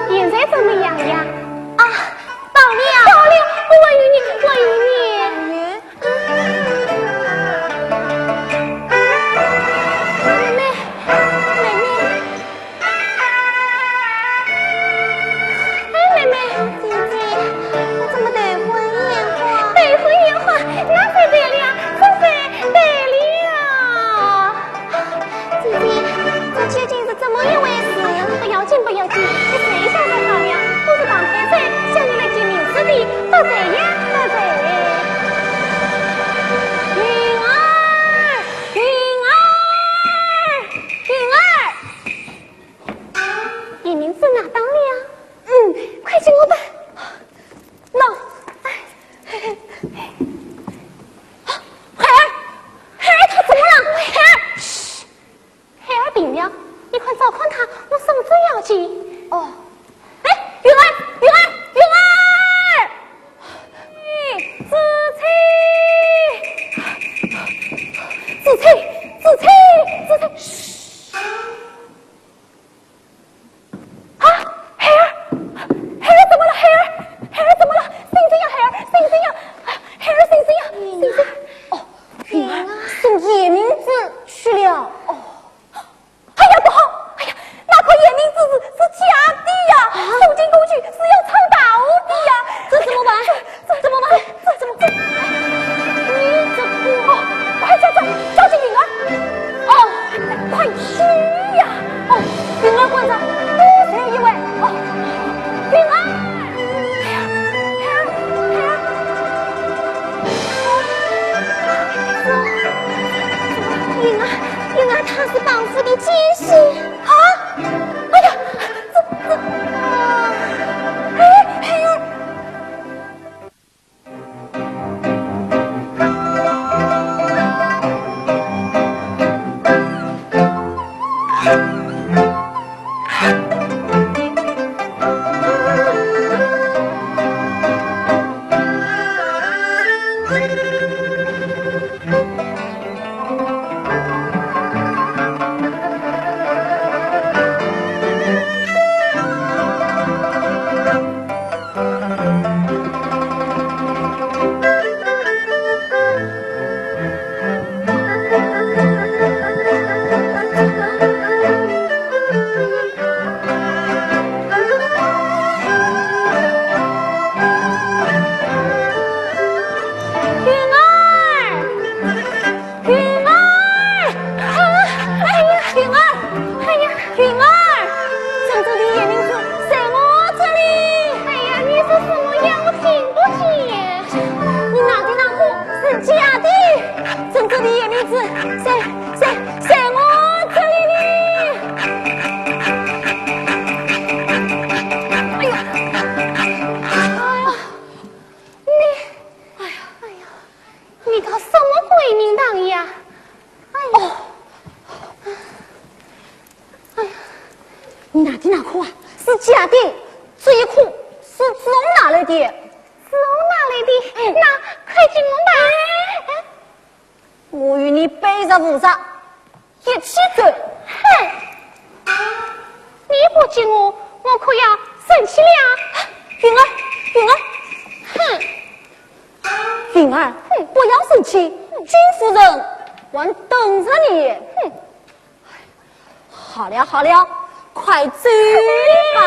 现在怎么样呀？啊，饱了，我与你。妹妹，云儿她是帮夫的奸细啊！哎呀，哎呦！好了，快走吧！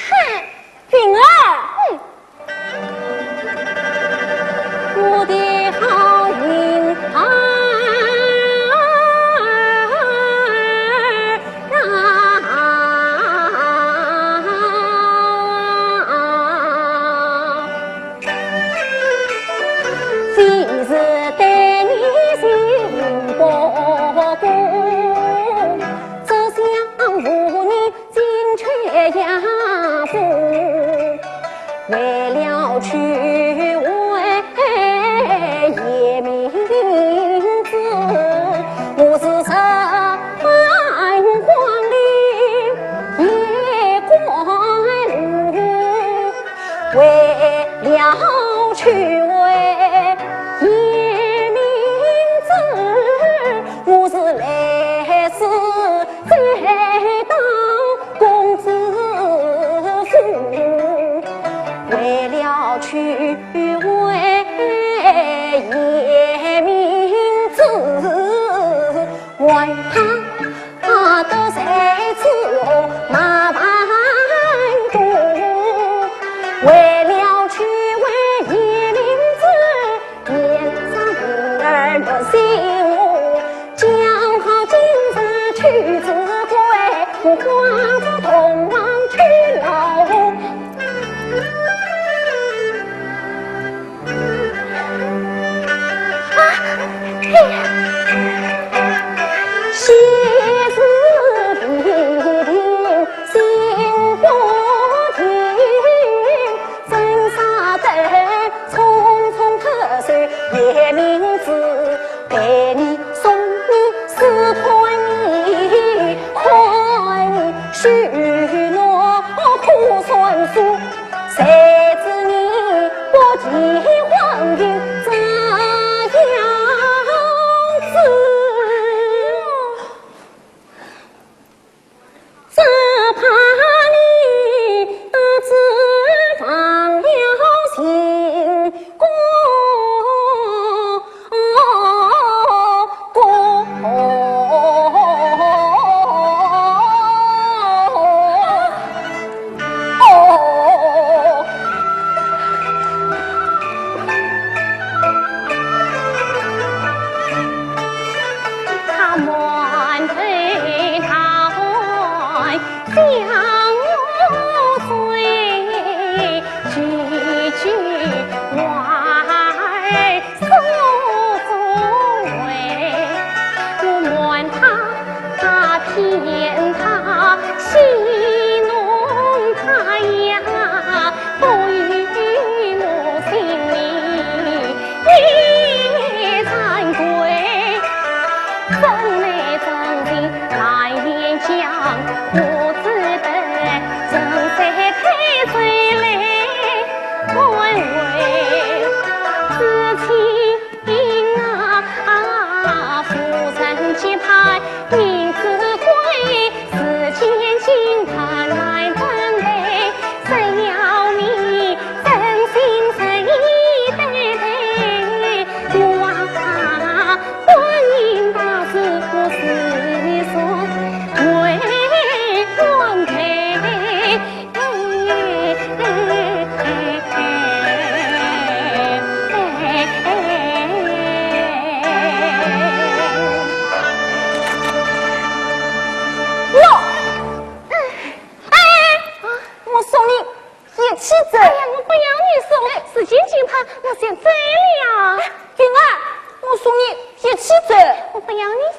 哼，云儿，我的好云儿今日对你心不顾。呀夫，为了去为爷名字，我是10万光临也怪路，为了去为爷名字，我是来世再当公子。为了去为爷名字，为他都在此麻烦多。为了去为爷名字，脸上云儿的心我讲好今日去自归，我花着同往去喽。喜事必定心不停，真傻得匆匆特随爷名字，给你送你4块米，块米许诺苦算数，谁知你不计黄金这样子，只怕你只放了心过。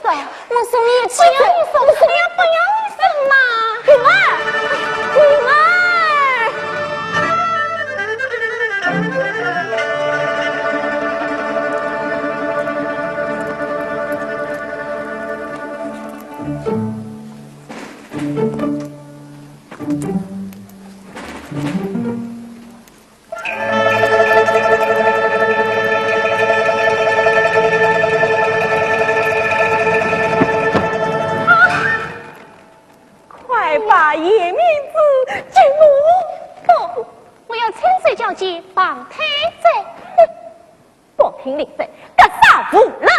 我送你去，不要你送，不要你送嘛！云儿，云儿。快把叶明子进屋！不，我要亲自叫去放太子。不听令贼，干啥无人？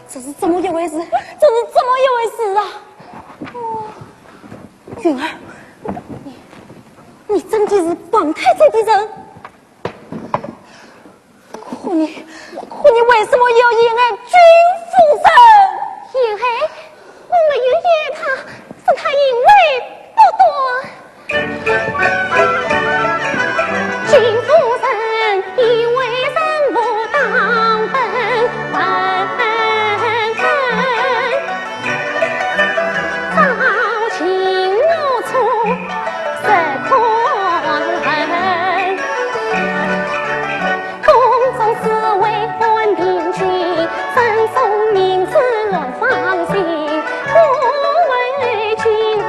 这是怎么一回事？这是怎么一回事啊？云儿，你真的是帮太子的人，可你为什么要引俺君夫人？因为我没有演他，是他因为多多。君夫人因为人不当本，朝情无处实可恨。宫中侍卫换定君，赠送名字乱放心，我为君恩。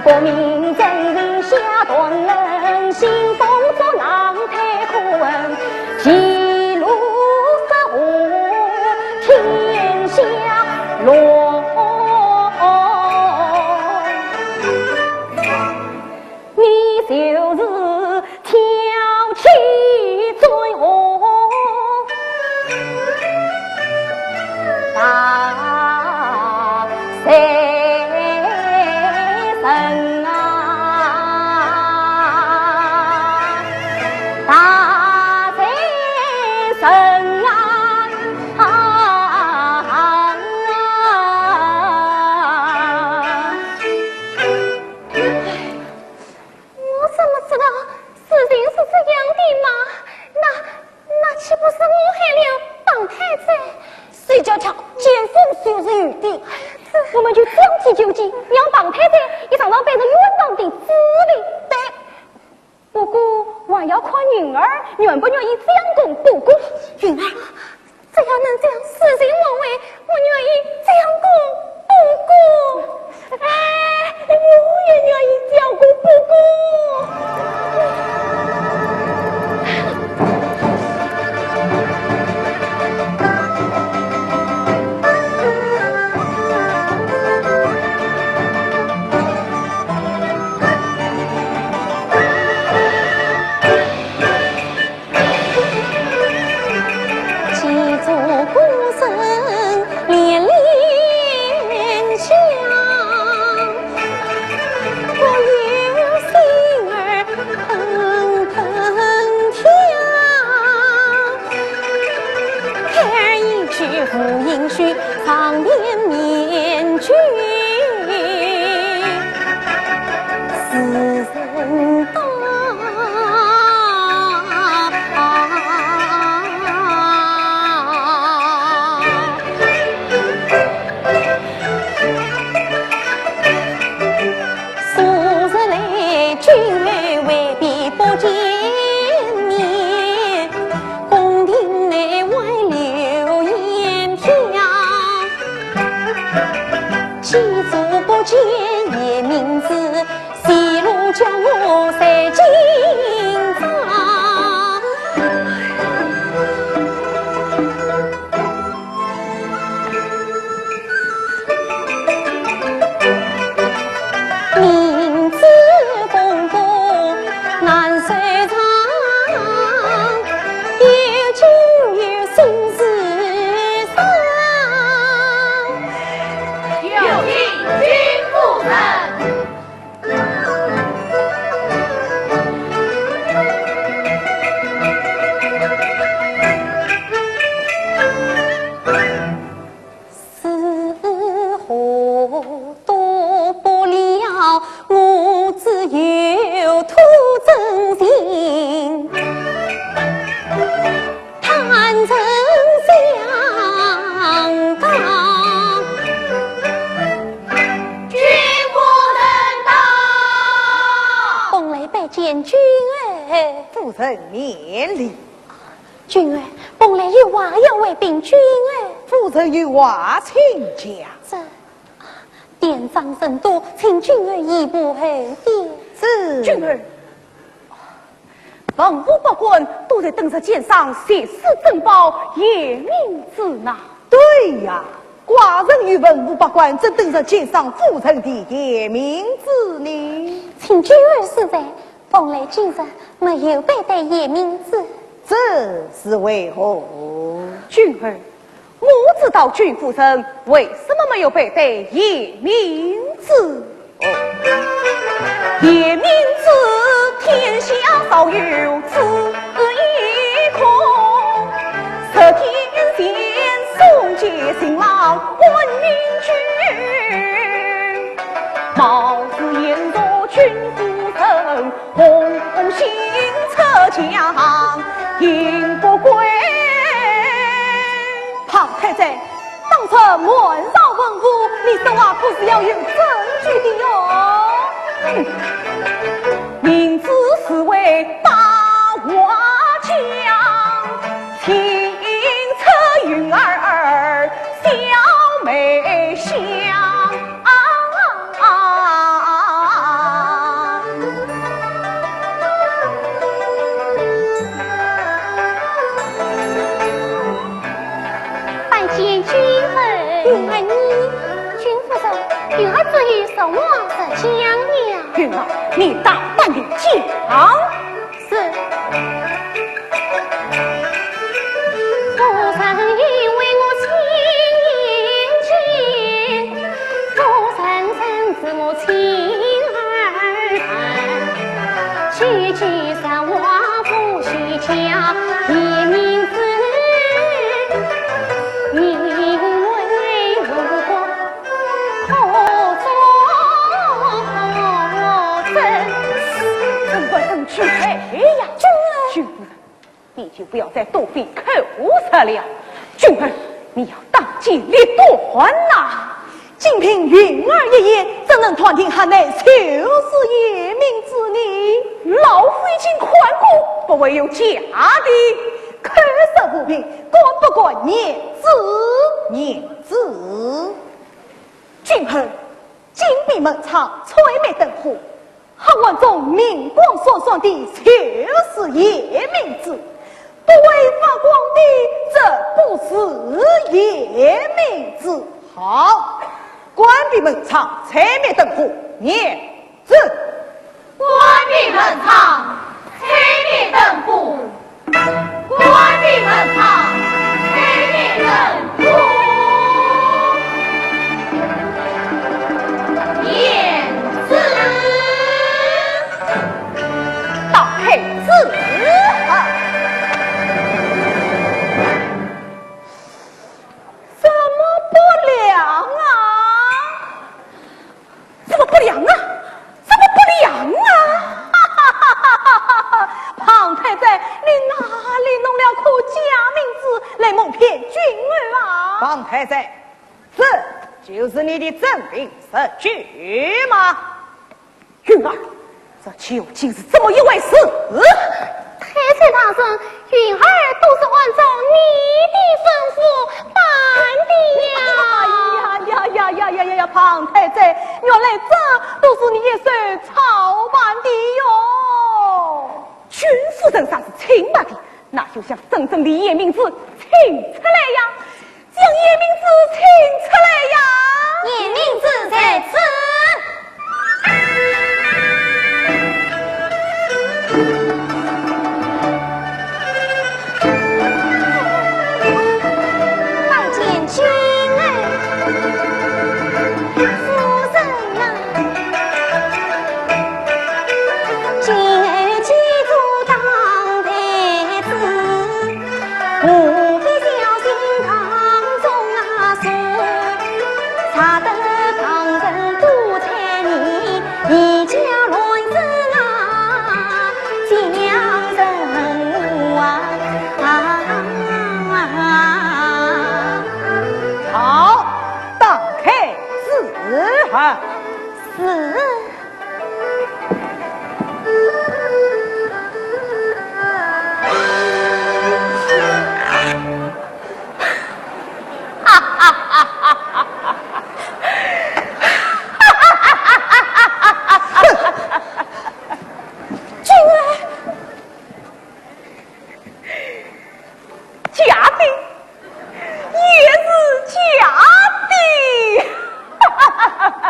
国民真人下断人，兴风作浪太困，记录着天下乱。你就是挑起最后大谁？我们就将计就计，让帮太太也常常背着冤枉的滋味。对，不过还要看女儿愿不愿意将功补过。女儿，只要能将事情完为，我愿意将功补过。哎，我也愿意将功补过。长年面具，死人大。素日来君儿未必不见面，宫廷内外流言飘。记住不见夜名字，西路叫我在今朝。名字公公难随长，有情有心事伤。有请君夫人。死活躲不了，我只有吐真心，坦诚相告。君夫人到。本来拜见君儿，夫人免礼。君儿本来有话要为禀君儿。夫人有话请讲。这典章甚多，请君儿移步后殿。是君儿，文武百官都在等着剑上写诗珍宝夜明字呢。对呀，寡人与文武百官正等着见上夫人的夜明字呢。请君儿是在，本来今日没有背带夜明字，这是为何？君儿，我知道君夫人为什么没有背带夜明字。夜明字天下少有此一空，色天仙送接新郎问明君，貌似言若君夫人红杏策江迎不归。太太，当初门上吩咐你说话可是要有证据的哟。明知是为大华强，清澈云儿小梅香。云儿你，君夫人，云儿至于守望着将了。云儿，你大胆的讲。是。夫人因为我亲眼见，夫人深知我情儿，句句实话不虚假，也明知。君夫人，你就不要再多费口舌了。君儿，你要当机立断呐！仅凭云儿一言，怎能断定他乃就是叶明之女？老夫已经宽过，不会有假的。口舌不平，管不管念字？君儿，金碧门场，翠眉灯火。黑暗中明光闪闪的，就是叶明子；不为发光的，这不是叶明子。好，关闭门窗，吹灭灯火，念字。关闭门窗，吹灭灯火。关闭门窗，吹灭灯火。念字。胖太太，你哪里弄了颗假名字来蒙骗君儿啊？胖太太，这就是你的真名实据吗？云儿，这究竟是怎么一回事？太岁大人，云儿都是按照你的吩咐办的呀！胖太太，原来这都是你一手操办的哟！君夫人啥是清白的，那就像真正的叶明子请出来呀！将叶明子请出来呀！叶明子在此。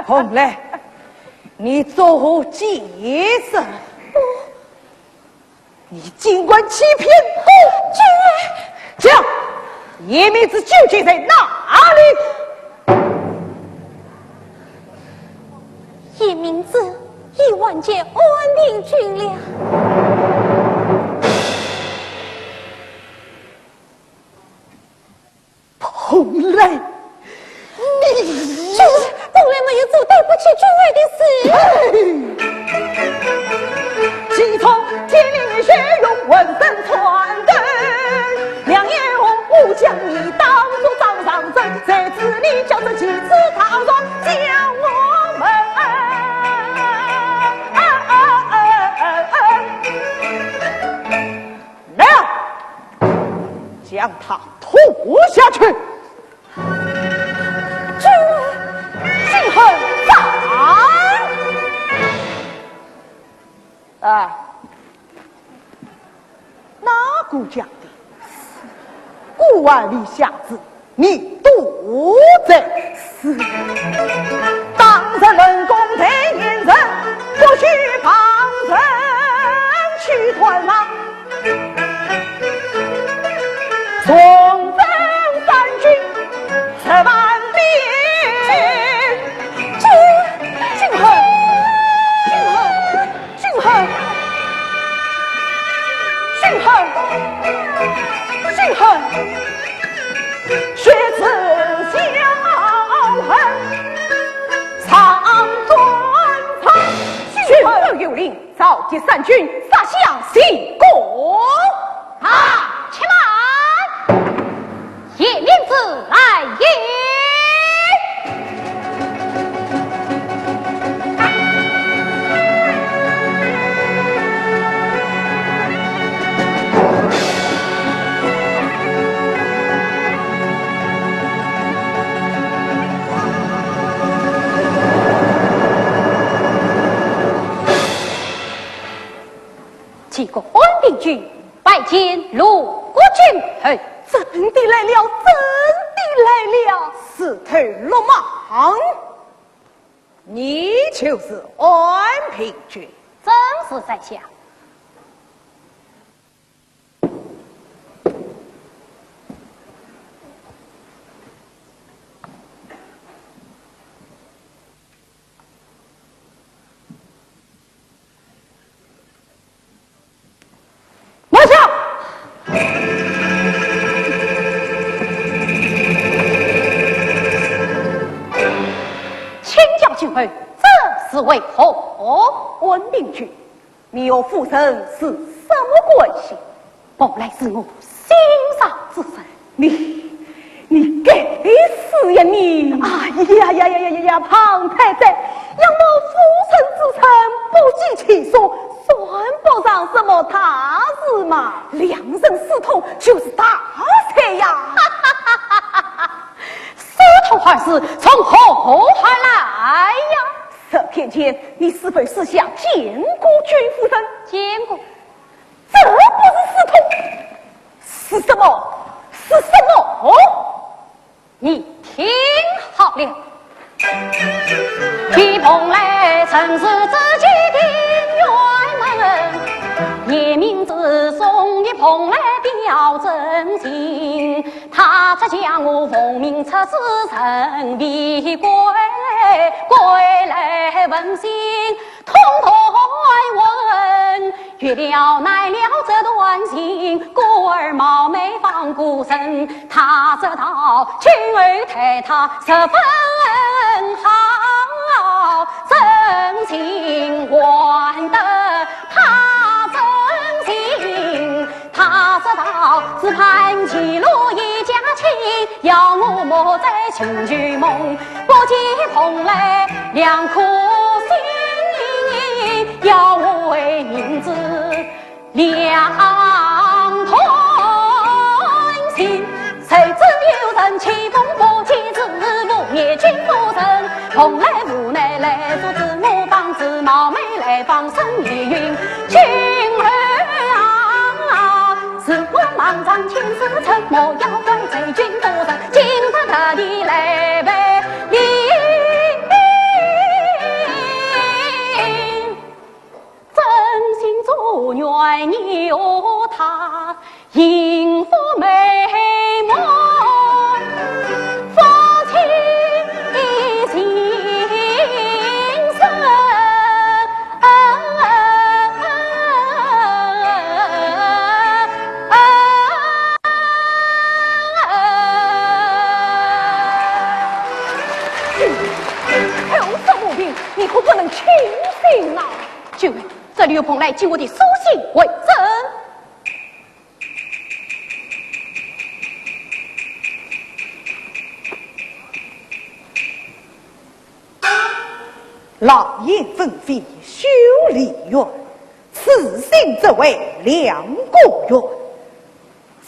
红来，你做解释。你尽管欺骗君儿，讲叶明子究竟在哪里？叶明子已万劫安定君了。红来，你从来没有做对不起君儿的事。自从天灵血用文身传灯，两眼红不将你当作长将他拖下去。君恒在。哪个讲的？故万里下子，你独贼是。当人论功得言人，不许旁人去团吗？纵分三军10万兵，君恒，血字相恨，长专长。宣告有令，召集三军，杀向西宫。且慢，叶灵子来也。几个安定军拜见陆国军，真的来了，四头落马，你就是安平君，正是在下。马上！请教君儿，这是为何？安定君，你有父神是什么关系？本来是我心上之神。你该死呀你！哎呀，庞太太，仰我父神之称，不计其数，算不上什么大事嘛。两人私通就是大事呀！私通还是从何而来呀？这片间，你是否私下见过君夫人？见过。这不是私通，是什么？你听好了，一蓬莱曾是自己的辕门，夜明之送一蓬莱表真心。他则将我奉命出使城必归来问心，通通问。月了奈了这段情，故而冒昧放孤身。他知道君儿待他十分好，真情换得他真情。他知道只盼记录一家亲，要我莫再穷举梦，不计蓬莱两苦心，要我为民之两团心。谁知有人欺风不欺自不灭君夫人，蓬莱无奈来阻止我方子冒昧来放生夜云。君儿是我莽撞前世沉默，要怪贼君夫人，今日特地来为你。真心祝愿你有他幸福美满，夫妻心深。有什么病？你可不能轻信啊！就这刘鹏来经我的书信为证。老爷吩咐修理院，此信则为梁公院。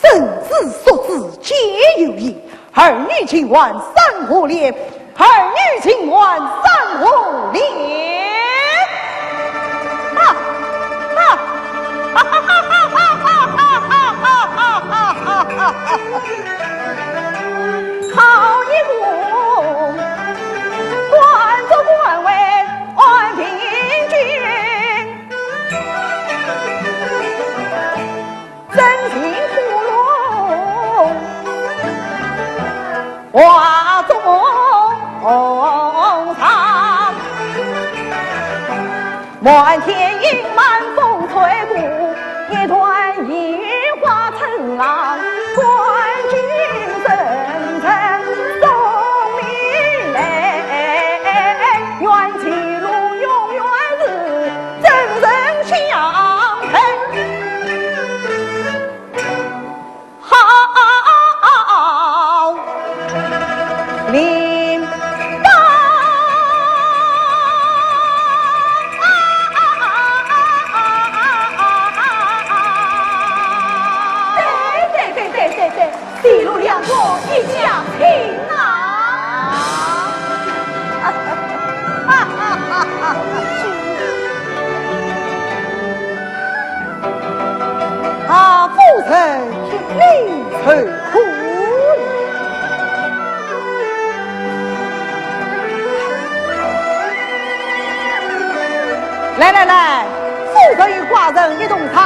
甚至子所指皆有矣。儿女情愿三河连，儿女情愿三河连。好一个官做官为安平君，真情葫芦化作长，满天银满风吹过，一团银花成浪。官军阵阵送你来，愿其路永远是真人相陪。好领导，对，地路两国一家亲啊！夫人你愁苦来，夫人与寡人一同唱